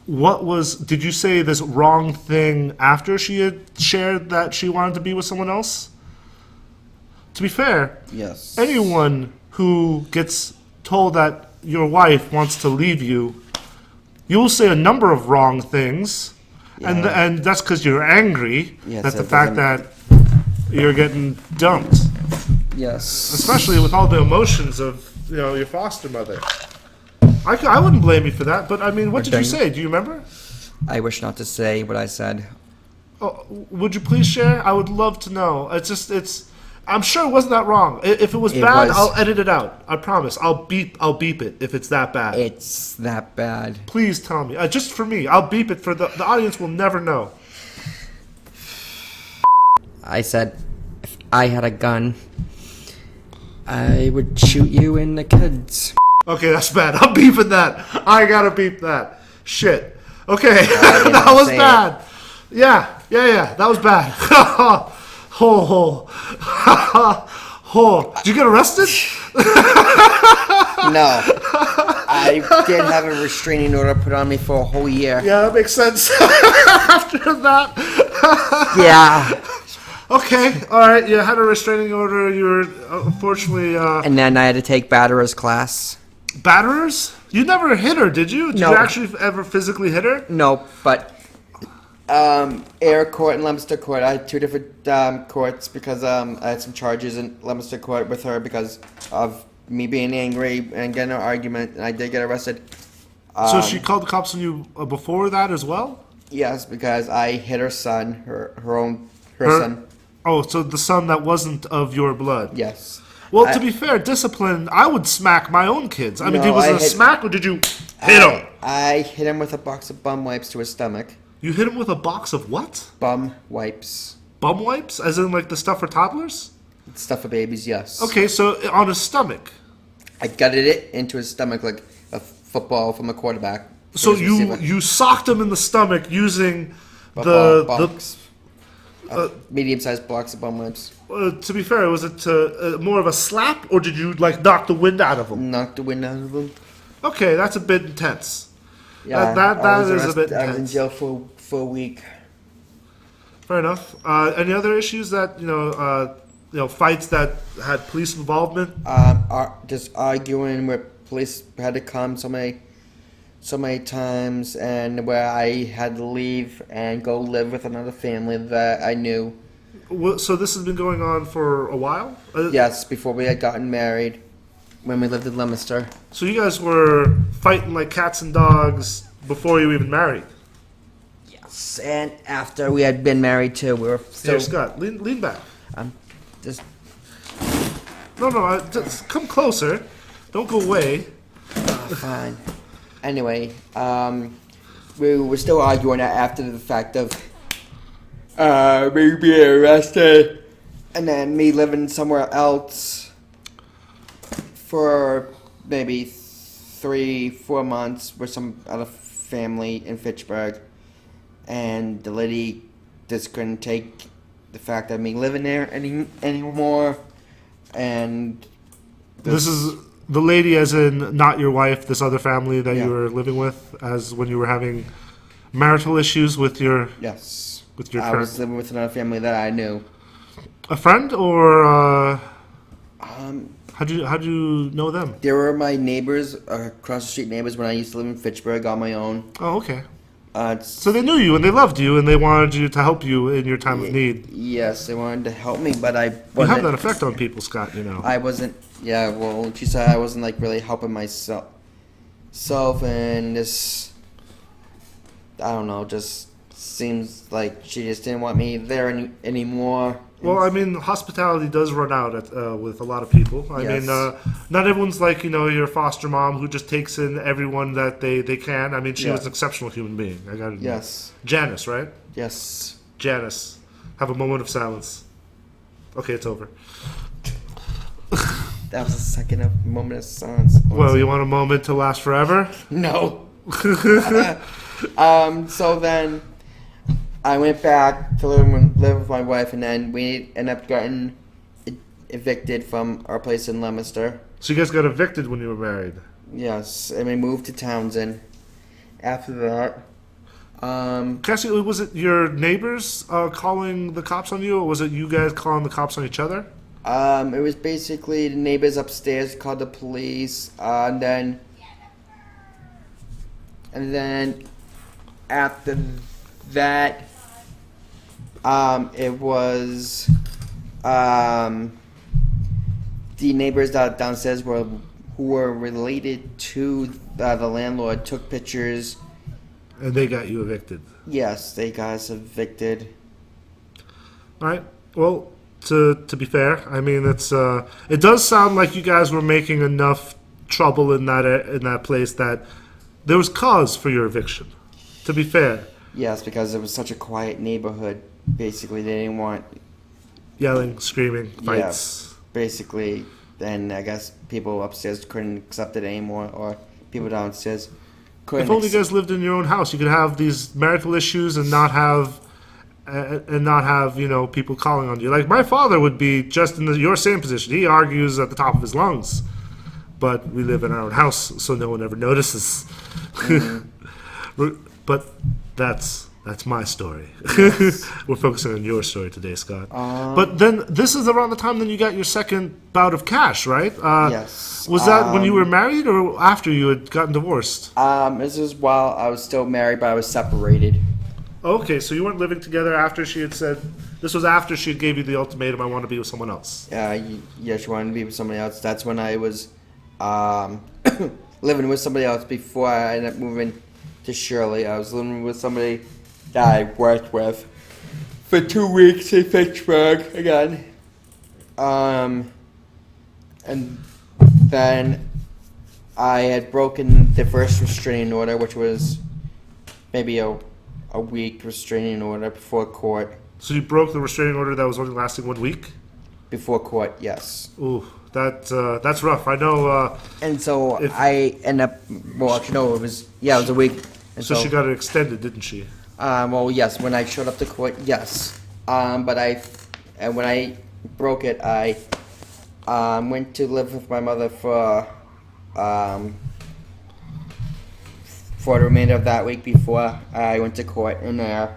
Did you say this wrong thing after she had shared that she wanted to be with someone else? To be fair, Yes. anyone who gets told that your wife wants to leave you, you will say a number of wrong things, Yeah. and that's because you're angry Yes, at the it fact doesn't- that you're getting dumped, Yes. especially with all the emotions of your foster mother. I wouldn't blame you for that, but I mean, what did you Okay. say? Do you remember? I wish not to say what I said. Oh, would you please share? I would love to know. I'm sure it wasn't that wrong. If it was It bad, was. I'll edit it out. I promise. I'll beep it if it's that bad. It's that bad. Please tell me. Just for me. I'll beep it for the audience will never know. I said, if I had a gun, I would shoot you and the kids. Okay, that's bad. I'm beeping that. I gotta beep that. Shit. Okay, didn't that was say bad. Yeah. That was bad. Did you get arrested? No. I did have a restraining order put on me for a whole year. Yeah, that makes sense. After that. Yeah. Okay, all right. You had a restraining order. You were unfortunately And then I had to take batterer's class. batterers. You never hit her, did you? Did No. you actually ever physically hit her? No, but Air Court and Leominster Court. I had two different courts because I had some charges in Leominster Court with her because of me being angry and getting an argument, and I did get arrested. So she called the cops on you before that as well? Yes, because I hit her son, her Her- son. Oh, so the son that wasn't of your blood. Yes. Well, I- to be fair, discipline, I would smack my own kids. I mean, No, was I it a hit- smack or did you hit him? I hit him with a box of bum wipes to his stomach. You hit him with a box of what? Bum wipes. Bum wipes? As in, like, the stuff for toddlers? Stuff for babies, yes. Okay, so on his stomach. I gutted it into his stomach like a football from a quarterback. So His receiver. you socked him in the stomach using box. Medium-sized box of bum wipes. to be fair, was it more of a slap, or did you, like, knock the wind out of him? Knocked the wind out of him. Okay, that's a bit intense. Yeah, That is a bit I was in intense. jail for a week. Fair enough. Any other issues that fights that had police involvement? Just arguing where police had to come so many times, and where I had to leave and go live with another family that I knew. So this has been going on for a while? Yes, before we had gotten married, when we lived in Leominster. So you guys were fighting like cats and dogs before you even married? Yes, and after we had been married too, we were still. Here, Scott, lean back. Just No, just come closer. Don't go away. fine. Anyway, we were still arguing after the fact of me being arrested, and then me living somewhere else for maybe 3-4 months with some other family in Fitchburg, and the lady just couldn't take the fact of me living there anymore, and This is the lady, as in not your wife, this other family that Yeah. you were living with, as when you were having marital issues with your yes, with your I current was living with another family that I knew. a friend, or Um, how'd you know them? They were my neighbors, across the street neighbors, when I used to live in Fitchburg on my own. Oh, okay. It's- So they knew you and they loved you and they wanted you to help you in your time of need. Yes, they wanted to help me, but I You wasn't. have that effect on people, Scott. You know. I wasn't. Yeah, well, she said I wasn't like really helping myself, and this. I don't know. Just seems like she just didn't want me there anymore. Well, I mean, hospitality does run out with a lot of people. I Yes. mean, not everyone's like, your foster mom who just takes in everyone that they can. I mean, she Yeah. was an exceptional human being. I got to admit. Yes. Janice, right? Yes. Janice. Have a moment of silence. Okay, it's over. That was a second of moment of silence. Well, you want a moment to last forever? No. So then I went back to live with my wife, and then we ended up getting evicted from our place in Leominster. So you guys got evicted when you were married? Yes, and we moved to Townsend. After that, Cassie, was it your neighbors calling the cops on you, or was it you guys calling the cops on each other? it was basically the neighbors upstairs called the police, and then after that, it was the neighbors downstairs who were related to the landlord took pictures. And they got you evicted. Yes, they got us evicted. All right. Well, to be fair, I mean, it does sound like you guys were making enough trouble in that place that there was cause for your eviction. To be fair. Yes, because it was such a quiet neighborhood. Basically, they didn't want. Yelling, screaming, fights. Yeah, basically, then I guess people upstairs couldn't accept it anymore, or people downstairs couldn't. If only you guys lived in your own house, you could have these marital issues and not have people calling on you. Like my father would be just in your same position. He argues at the top of his lungs, but we live in our own house, so no one ever notices. But that's my story. Yes. We're focusing on your story today, Scott. But then this is around the time then you got your second bout of cash, right? Yes. Was that when you were married or after you had gotten divorced? This is while I was still married, but I was separated. Okay, so you weren't living together after she had said. This was after she gave you the ultimatum, I want to be with someone else. Yeah, she wanted to be with somebody else. That's when I was living with somebody else before I ended up moving to Shirley. I was living with somebody that I worked with for 2 weeks in Fitchburg again. And then I had broken the first restraining order, which was maybe a a week restraining order before court. So you broke the restraining order that was only lasting 1 week? Before court, yes. Ooh, that's rough. I know. And so If- I end up. Well, actually, no, it was a week. And So she got it extended, didn't she? Well, yes. When I showed up to court, yes. And when I broke it, I went to live with my mother for the remainder of that week before I went to court in there.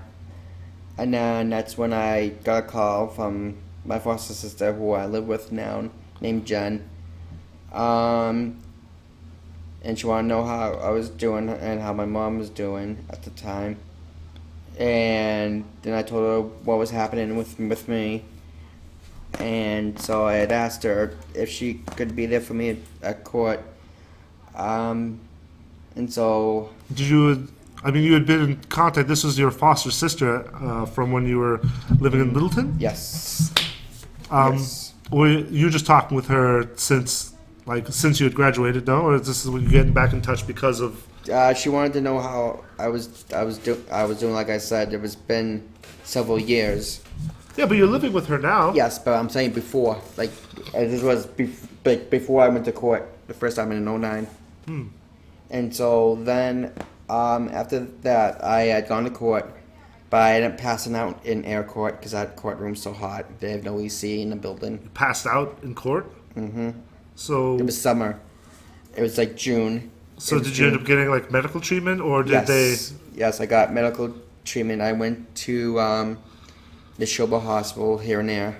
And then that's when I got a call from my foster sister, who I live with now, named Jen. And she wanted to know how I was doing and how my mom was doing at the time. And then I told her what was happening with me. And so I had asked her if she could be there for me at court. And so Did you? I mean, you had been in contact. This was your foster sister from when you were living in Littleton. yes, yes. Were you just talking with her since you had graduated? No, or is this when you getting back in touch because of? She wanted to know how I was doing. Like I said, it was been several years. Yeah, but you're living with her now. Yes, but I'm saying before, this was before I went to court the first time in '09. And so then, after that, I had gone to court, but I ended up passing out in air court because that courtroom's so hot. They have no AC in the building. Passed out in court. Mm-hmm. So. It was summer. It was like June. So did you end up getting like medical treatment, or did Yes. Yes, I got medical treatment. I went to the Shoba Hospital here and there,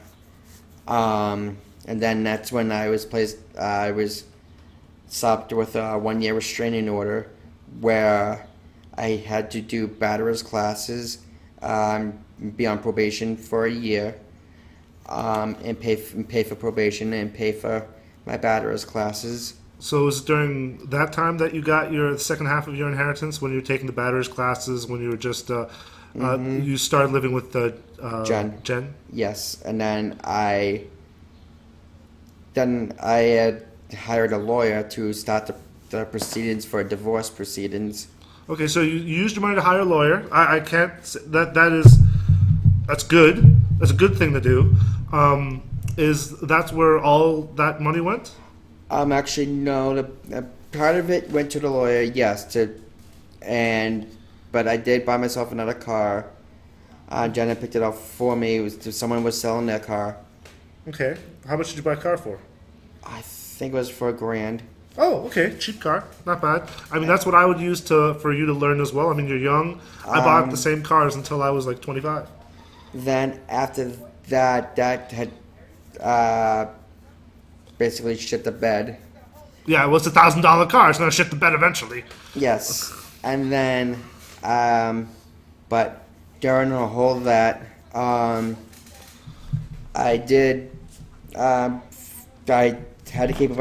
and then that's when I was placed. I was stopped with a 1-year restraining order, where I had to do batterers classes, be on probation for a year, and pay for probation and pay for my batterers classes. So it was during that time that you got your second half of your inheritance, when you were taking the batter's classes, when you were just you started living with Jen. Jen. Yes, and then I had hired a lawyer to start the proceedings for divorce proceedings. Okay, so you used your money to hire a lawyer. I can't that's good. That's a good thing to do. That's where all that money went? Actually, no. The part of it went to the lawyer, yes. But I did buy myself another car. Jenna picked it up for me. Someone was selling their car. Okay. How much did you buy a car for? I think it was for $1,000. Oh, okay. Cheap car. Not bad. I mean, that's what I would use for you to learn as well. I mean, you're young. I bought the same cars until I was like 25. Then after that had basically shit the bed. Yeah, it was $1,000 car. It's gonna shit the bed eventually. Yes, and then, but during the whole that, I did, I had to keep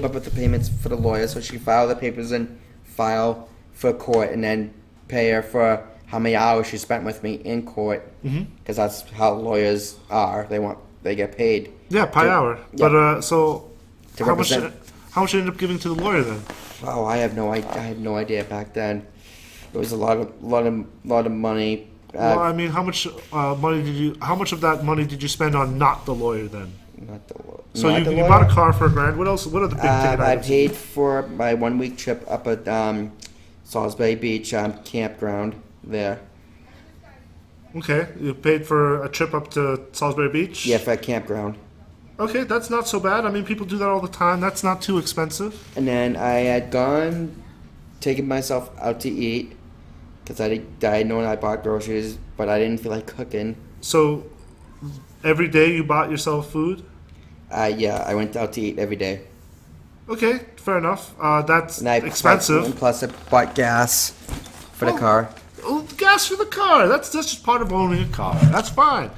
up with the payments for the lawyer, so she filed the papers and file for court, and then pay her for how many hours she spent with me in court, because that's how lawyers are. They get paid. Yeah, per hour. Yeah. But so, To how much? represent- How much you end up giving to the lawyer then? Oh, I had no idea back then. It was a lot of money. Well, I mean, how much money did you? How much of that money did you spend on not the lawyer then? Not the lawyer. So Not you the you lawyer. bought a car for $1,000. What else? What are the big ticket I items? paid for my 1-week trip up at Salisbury Beach campground there. Okay, you paid for a trip up to Salisbury Beach. Yeah, for a campground. Okay, that's not so bad. I mean, people do that all the time. That's not too expensive. And then I had taken myself out to eat, because I had known I bought groceries, but I didn't feel like cooking. So every day you bought yourself food. Yeah, I went out to eat every day. Okay, fair enough. That's And I expensive. And plus, I bought gas for the Oh. car. Oh, gas for the car. That's just part of owning a car. That's fine.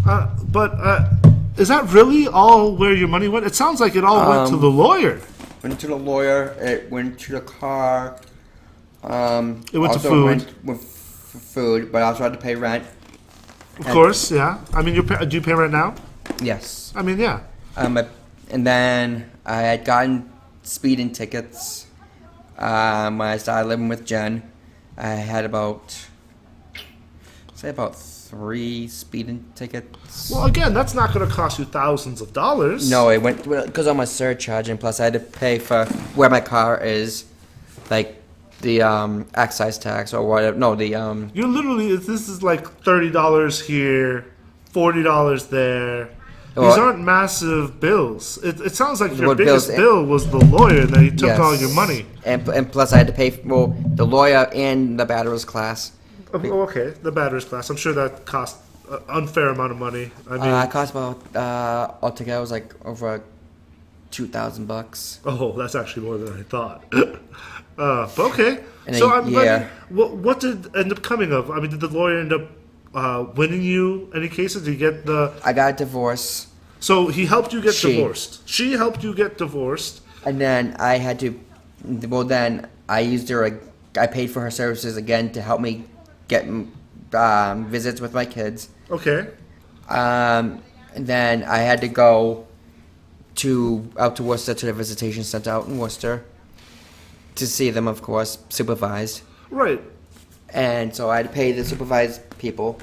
But is that really all where your money went? It sounds like it all went to the lawyer. Went to the lawyer. It went to the car. It went to also food. Went with food, but I also had to pay rent. Of course, yeah. I mean, do you pay rent now? Yes. I mean, yeah. And then I had gotten speeding tickets when I started living with Jen. I had about say about 3 speeding tickets. Well, again, that's not going to cost you thousands of dollars. No, it goes on my surcharge, and plus I had to pay for where my car is, like the excise tax or whatever. No, the You're literally, this is like $30 here, $40 there. These Well, aren't massive bills. It sounds like your What biggest bills- bill was the lawyer, and then he took all your money. and plus I had to pay for the lawyer and the batter's class. Oh, okay, the batter's class. I'm sure that cost an unfair amount of money. I mean, It cost about altogether it was like over $2,000. oh, that's actually more than I thought. But okay. And So then, I'm yeah. what did end up coming of? I mean, did the lawyer end up winning you any cases? Did you get the? I got a divorce, So he helped you get She. divorced. She helped you get divorced. and then I had to. Well, then I used her. I paid for her services again to help me get visits with my kids. Okay. And then I had to go out to Worcester to the visitation center out in Worcester to see them, of course, supervised. Right. And so I had to pay the supervised people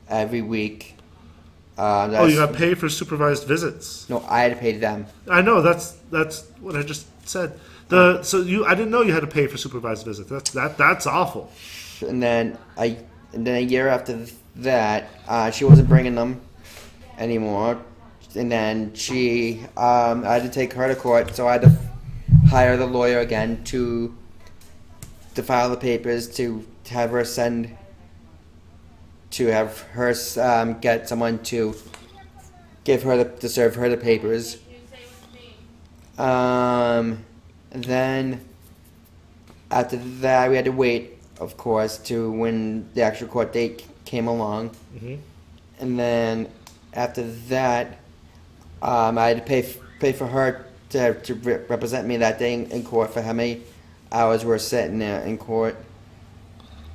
every week. Oh, you got paid for supervised visits. No, I had to pay them. I know that's what I just said. I didn't know you had to pay for supervised visits. That's awful. And then a year after that, she wasn't bringing them anymore. And then I had to take her to court, so I had to hire the lawyer again to file the papers, to have her get someone to give her to serve her the papers. And then after that, we had to wait, of course, to when the actual court date came along. Mm-hmm. And then after that, I had to pay for her to represent me that day in court for how many hours we're sitting there in court.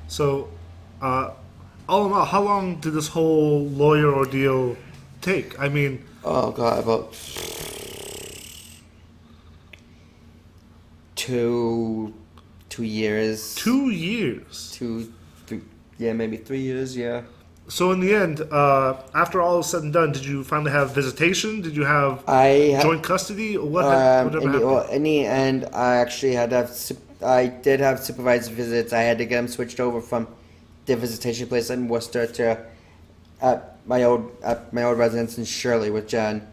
So, all in all, how long did this whole lawyer ordeal take? I mean, Oh God, about 2 years. 2 years. 2, 3, yeah, maybe 3 years. Yeah. So in the end, after all is said and done, did you finally have visitation? Did you have joint custody? Or whatever happened? In the end, I actually had to have. I did have supervised visits. I had to get them switched over from the visitation place in Worcester to my old residence in Shirley with Jen,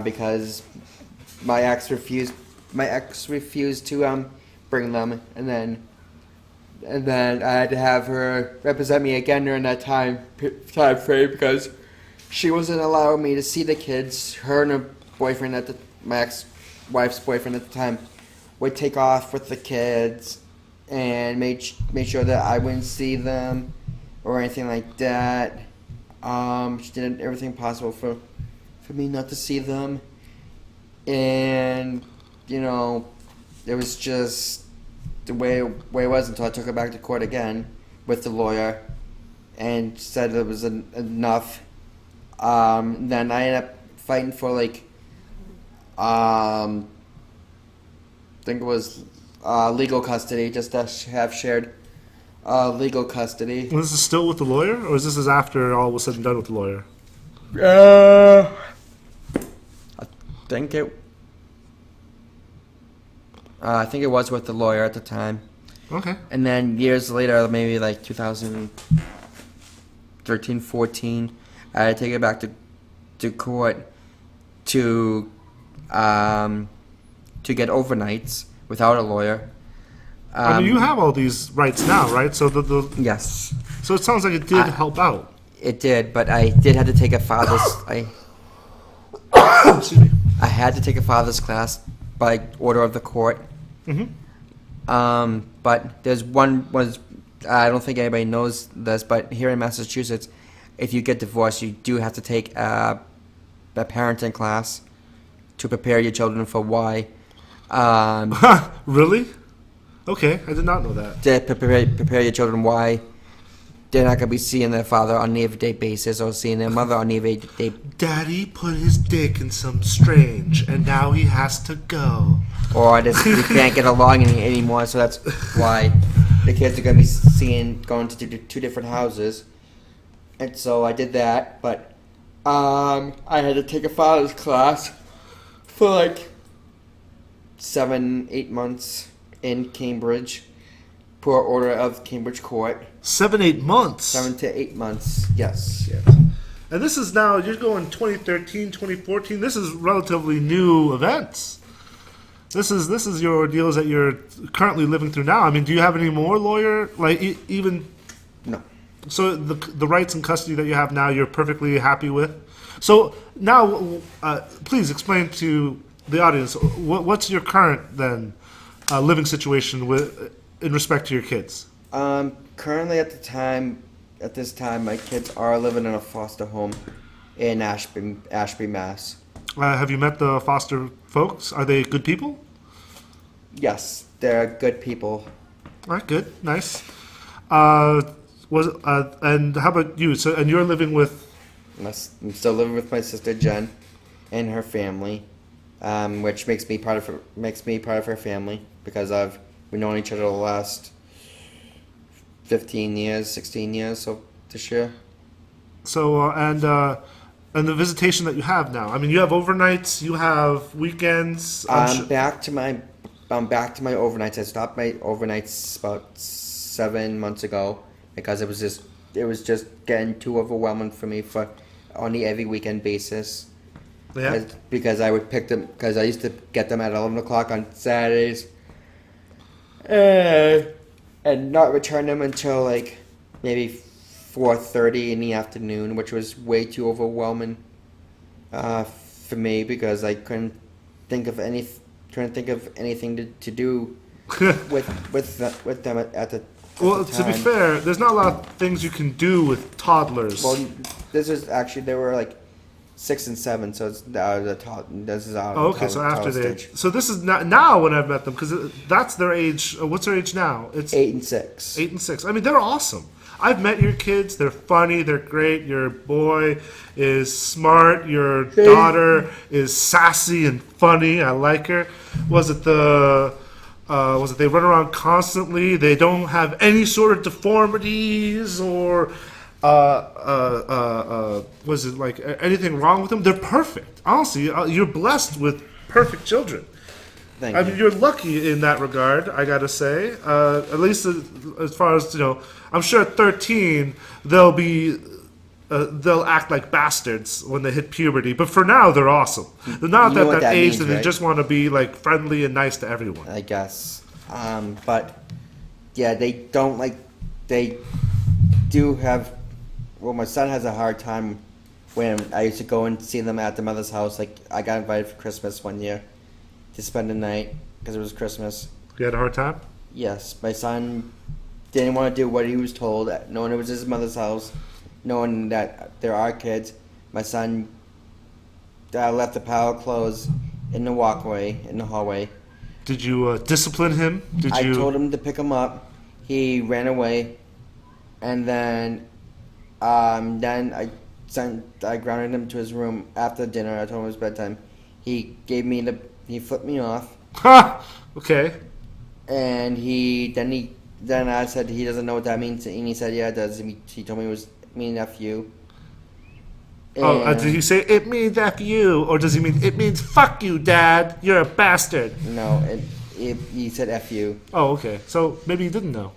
because my ex refused. My ex refused to bring them, and then I had to have her represent me again during that time frame because she wasn't allowing me to see the kids. Her and her boyfriend my ex-wife's boyfriend at the time would take off with the kids and made sure that I wouldn't see them or anything like that. She did everything possible for me not to see them, and it was just the way it was until I took her back to court again with the lawyer and said it was enough. Then I ended up fighting for I think it was legal custody, just to have shared legal custody. Was this still with the lawyer, or is this after all was said and done with the lawyer? I think it was with the lawyer at the time. Okay. And then years later, maybe like 2013, 14, I had to take it back to court to get overnights without a lawyer. I mean, you have all these rights now, right? So Yes, so it sounds like it did help out. it did, but I did have to take a father's. Excuse me. I had to take a father's class by order of the court. Mm-hmm. But there's I don't think anybody knows this, but here in Massachusetts, if you get divorced, you do have to take a parenting class to prepare your children for why. Really? Okay, I did not know that. To prepare your children why they're not going to be seeing their father on an everyday basis or seeing their mother on an everyday. Daddy put his dick in some strange, and now he has to go. Or we can't get along anymore, so that's why. the kids are going to be going to two different houses. And so I did that, but I had to take a father's class for like 7-8 months in Cambridge, per order of Cambridge Court. 7-8 months. 7 to 8 months, yes. And this is now, you're going 2013, 2014. This is relatively new events. This is your ordeals that you're currently living through now. I mean, do you have any more lawyer, like even? No. So the rights and custody that you have now, you're perfectly happy with. So now, please explain to the audience what's your current then living situation in respect to your kids. Currently at this time, my kids are living in a foster home in Ashby, Mass. Have you met the foster folks? Are they good people? Yes, they're good people. All right, good, nice. And how about you? So, and you're living with? I'm still living with my sister Jen and her family, which makes me part of her family because we've known each other the last 15 years, 16 years. So this year. So and the visitation that you have now. I mean, you have overnights, you have weekends. I'm back to my overnights. I stopped my overnights about 7 months ago because it was just getting too overwhelming for me on the every weekend basis. Yeah. Because I would pick them because I used to get them at 11 o'clock on Saturdays, and not return them until like maybe 4:30 in the afternoon, which was way too overwhelming for me because I couldn't think of anything to do with them at the Well, at the to be time. fair, there's not a lot of things you can do with toddlers. Well, this is actually they were like 6 and 7, so it's out of the this is out. Oh, Of okay, the so after stage. so this is not now when I've met them because that's their age. What's their age now? It's 8 and 6. 8 and 6. I mean, they're awesome. I've met your kids. They're funny. They're great. Your boy is smart. Your daughter is sassy and funny. I like her. Was it they run around constantly? They don't have any sort of deformities or was it like anything wrong with them? They're perfect. Honestly, you're blessed with perfect children. Thank I you. mean, you're lucky in that regard, I gotta say. At least as far as, I'm sure at 13 they'll act like bastards when they hit puberty. But for now, they're awesome. They're not You know at what that that age means, that they right? just want to be like friendly and nice to everyone. I guess. But yeah, they do have. Well, my son has a hard time when I used to go and see them at the mother's house. Like I got invited for Christmas one year to spend the night because it was Christmas. You had a hard time? Yes, my son didn't want to do what he was told, knowing it was his mother's house, knowing that there are kids. My son left the power clothes in the walkway, in the hallway. Did you discipline him? I told him to pick him up. He ran away, and then I grounded him to his room after dinner. I told him it was bedtime. He flipped me off, Ha! Okay. and then I said he doesn't know what that means, and he said yeah it does. He told me it was mean F you. Did he say it means F you, or does he mean it means fuck you, Dad? You're a bastard. No, he said F you. Oh, okay. So maybe he didn't know.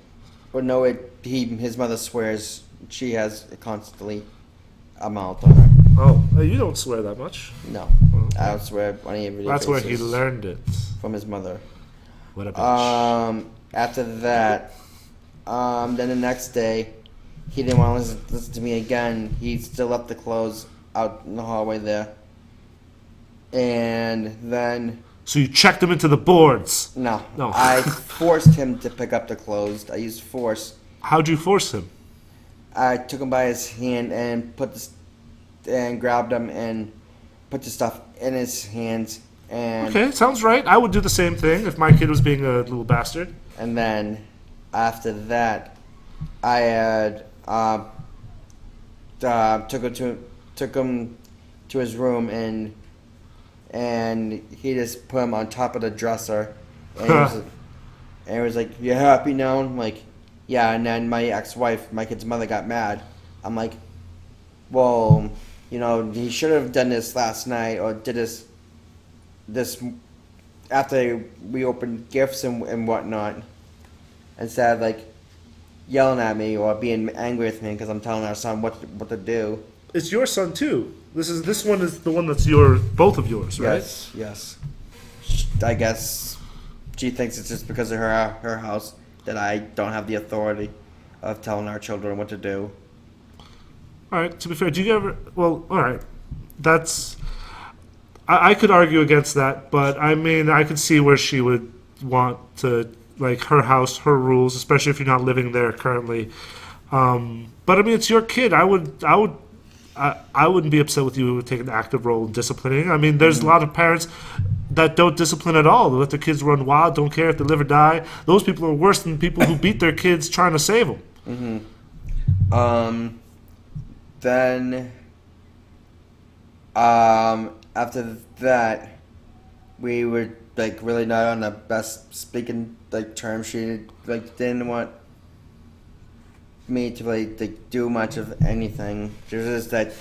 Well, no, his mother swears she has constantly a mouth on her. Oh, you don't swear that much. No, I don't swear on any video. That's where he learned it. from his mother. What a bitch. After that, then the next day, he didn't want to listen to me again. He still left the clothes out in the hallway there. And then... So you checked him into the boards. No. No. I forced him to pick up the clothes. I used force. How'd you force him? I took him by his hand and grabbed him and put the stuff in his hands. And Okay, sounds right. I would do the same thing if my kid was being a little bastard. And then after that, I had took him to his room and he just put him on top of the dresser, and it was like, "You happy now?" I'm like, Yeah, and then my ex-wife, my kid's mother, got mad. I'm like, well, he should have done this last night or did this after we opened gifts and whatnot, instead of like yelling at me or being angry with me because I'm telling our son what to do. It's your son too. This one is the one that's both of yours, right? Yes. I guess she thinks it's just because of her house that I don't have the authority of telling our children what to do. All right. To be fair, do you ever? Well, all right. That's. I could argue against that, but I mean, I could see where she would want to like her house, her rules, especially if you're not living there currently. But I mean, it's your kid. I wouldn't be upset with you would take an active role in disciplining. I mean, there's a lot of parents that don't discipline at all. They let their kids run wild, don't care if they live or die. Those people are worse than people who beat their kids trying to save them. Then, after that, we were like really not on the best speaking like terms. She like didn't want me to like do much of anything. She was just that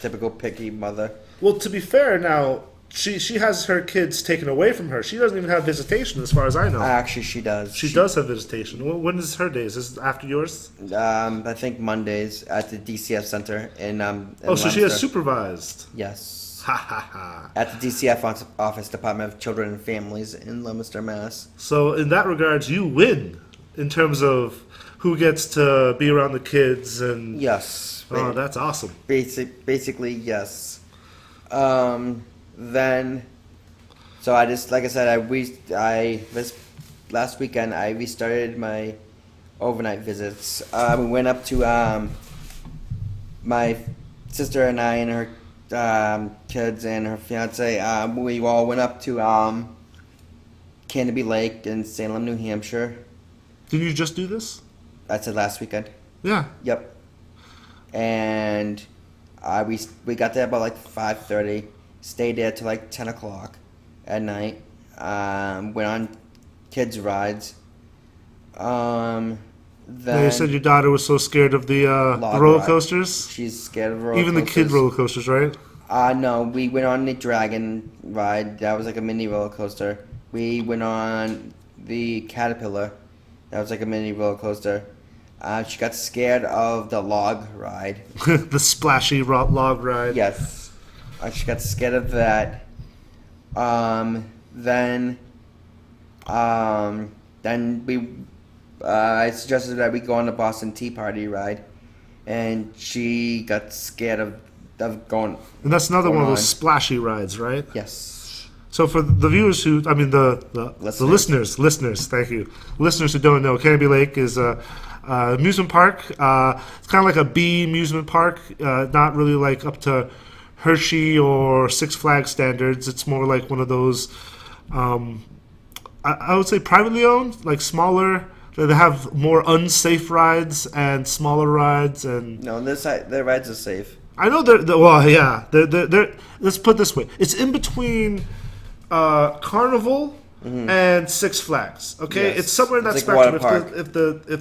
typical picky mother. Well, to be fair, now she has her kids taken away from her. She doesn't even have visitation, as far as I know. Actually, she does. She does have visitation. When is her days? Is it after yours? I think Mondays at the DCF center in so she has supervised. Yes. Ha ha ha. At the DCF office, Department of Children and Families in Leominster, Mass. So in that regards, you win in terms of who gets to be around the kids and. Yes. Oh, that's awesome. Basically, yes. Then, so I just, like I said, this last weekend I restarted my overnight visits. We went up to my sister and I and her kids and her fiance. We all went up to Canopy Lake in Salem, New Hampshire. Did you just do this? I said last weekend. Yeah. Yep. And we got there about like 5:30. Stayed there till like 10 o'clock at night. Went on kids rides. Then Now you said your daughter was so scared of the roller coasters. She's scared of roller coasters. Even the kid roller coasters, right? No, we went on the dragon ride. That was like a mini roller coaster. We went on the caterpillar. That was like a mini roller coaster. She got scared of the log ride. The splashy log ride. Yes. She got scared of that. Then I suggested that we go on the Boston Tea Party ride, and she got scared of going. And that's another one of those splashy rides, right? Yes. So for the viewers the listeners, thank you. Listeners who don't know, Canopy Lake is a amusement park. It's kind of like a B amusement park, not really like up to Hershey or Six Flags standards. It's more like one of those, I would say privately owned, like smaller. They have more unsafe rides and smaller rides and. No, their rides are safe. I know they're let's put it this way. It's in between Carnival and Six Flags. Okay, Yes. It's somewhere in that It's like spectrum. If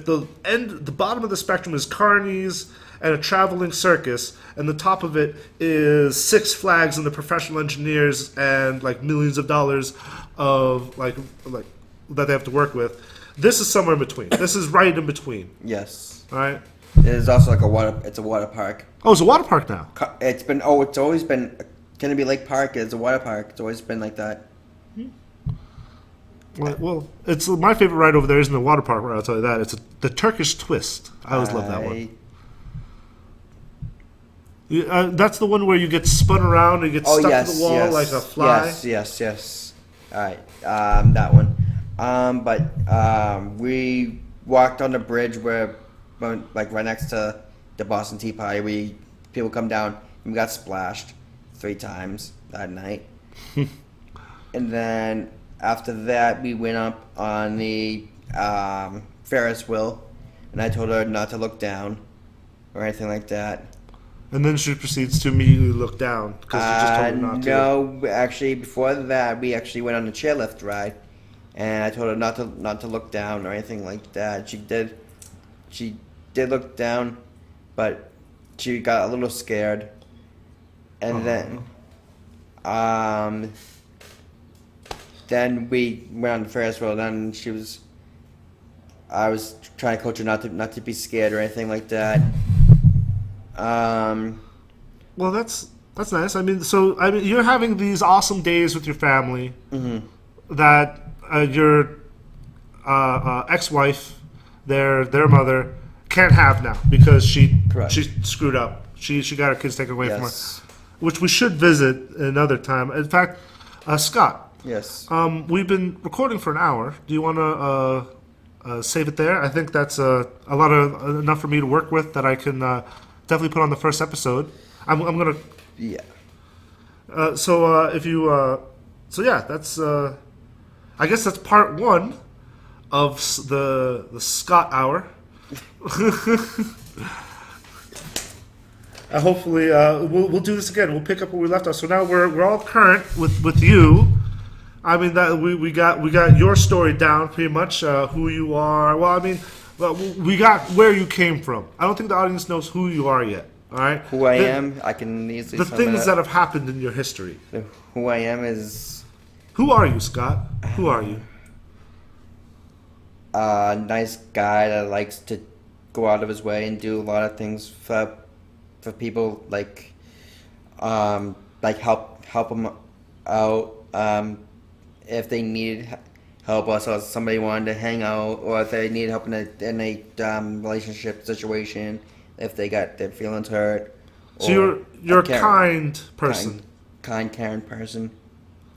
the bottom of the spectrum is Carnies and a traveling circus, and the top of it is Six Flags and the professional engineers and like millions of dollars of like that they have to work with. This is somewhere in between. This is right in between. Yes. All right. It is also like it's a water park. Oh, it's a water park now. It's always been Canopy Lake Park is a water park. It's always been like that. Well, it's my favorite ride over there isn't the water park ride, I'll tell you that. It's the Turkish Twist. I always love that one. That's the one where you get spun around and you get stuck to the wall like a fly. Yes. All right, that one. We walked on the bridge where, like right next to the Boston Tea Party. People come down and we got splashed 3 times that night. And then after that, we went up on the Ferris wheel, and I told her not to look down or anything like that. And then she proceeds to immediately look down because you just told her not to. No, actually, before that, we actually went on the chairlift ride, and I told her not to look down or anything like that. She did. she did look down, but she got a little scared, and then we went on the Ferris wheel. Then I was trying to coach her not to be scared or anything like that. Well, that's nice. I mean, you're having these awesome days with your family that your ex-wife, their mother, can't have now because she screwed up. She got her kids taken away from her, which we should visit another time. In fact, Scott. Yes. We've been recording for an hour. Do you want to save it there? I think that's enough for me to work with that I can definitely put on the first episode. I'm gonna. Yeah. That's. I guess that's part 1 of the Scott hour. Hopefully, we'll do this again. We'll pick up where we left off. So now we're all current with you. I mean that we got your story down pretty much. Who you are. Well, I mean, we got where you came from. I don't think the audience knows who you are yet. All right. Who I am, I can easily. The things that have happened in your history. Who I am is. Who are you, Scott? Who are you? A nice guy that likes to go out of his way and do a lot of things for people, like help them out if they need help, or so somebody wanted to hang out, or if they need help in a relationship situation, if their feelings hurt. So you're a kind person. Kind, caring person.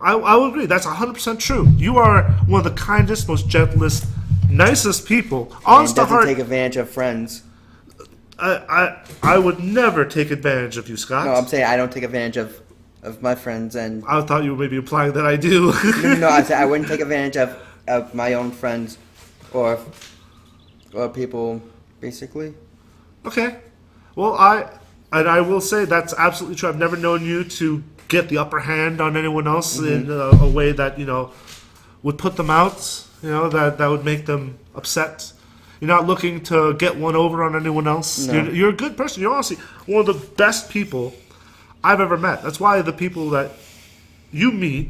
I will agree. That's 100% true. You are one of the kindest, most gentlest, nicest people. Honest to heart. Doesn't take advantage of friends. I would never take advantage of you, Scott. No, I'm saying I don't take advantage of my friends, and I thought you were maybe implying that I do. no, I said I wouldn't take advantage of my own friends or people, basically. Okay. Well, I will say that's absolutely true. I've never known you to get the upper hand on anyone else in a way that, would put them out, that would make them upset. You're not looking to get one over on anyone else. No. You're a good person. You're honestly one of the best people I've ever met. That's why the people that you meet,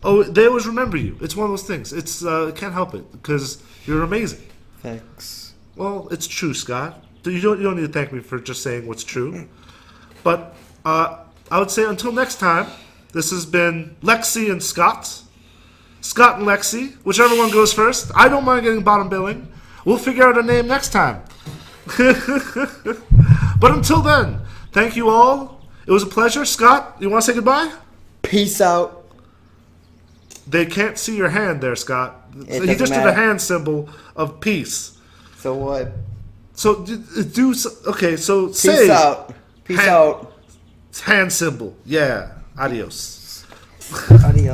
they always remember you. It's one of those things. It's can't help it because you're amazing. Thanks. Well, it's true, Scott. You don't need to thank me for just saying what's true. But I would say until next time, this has been Lexi and Scott. Scott and Lexi, whichever one goes first. I don't mind getting bottom billing. We'll figure out a name next time. But until then, thank you all. It was a pleasure. Scott, you want to say goodbye? Peace out. They can't see your hand there, Scott. It He just doesn't did a matter. hand symbol of peace. So what? So okay. So Peace say out. Peace hand- out. hand symbol. Yeah. Adios. Adios.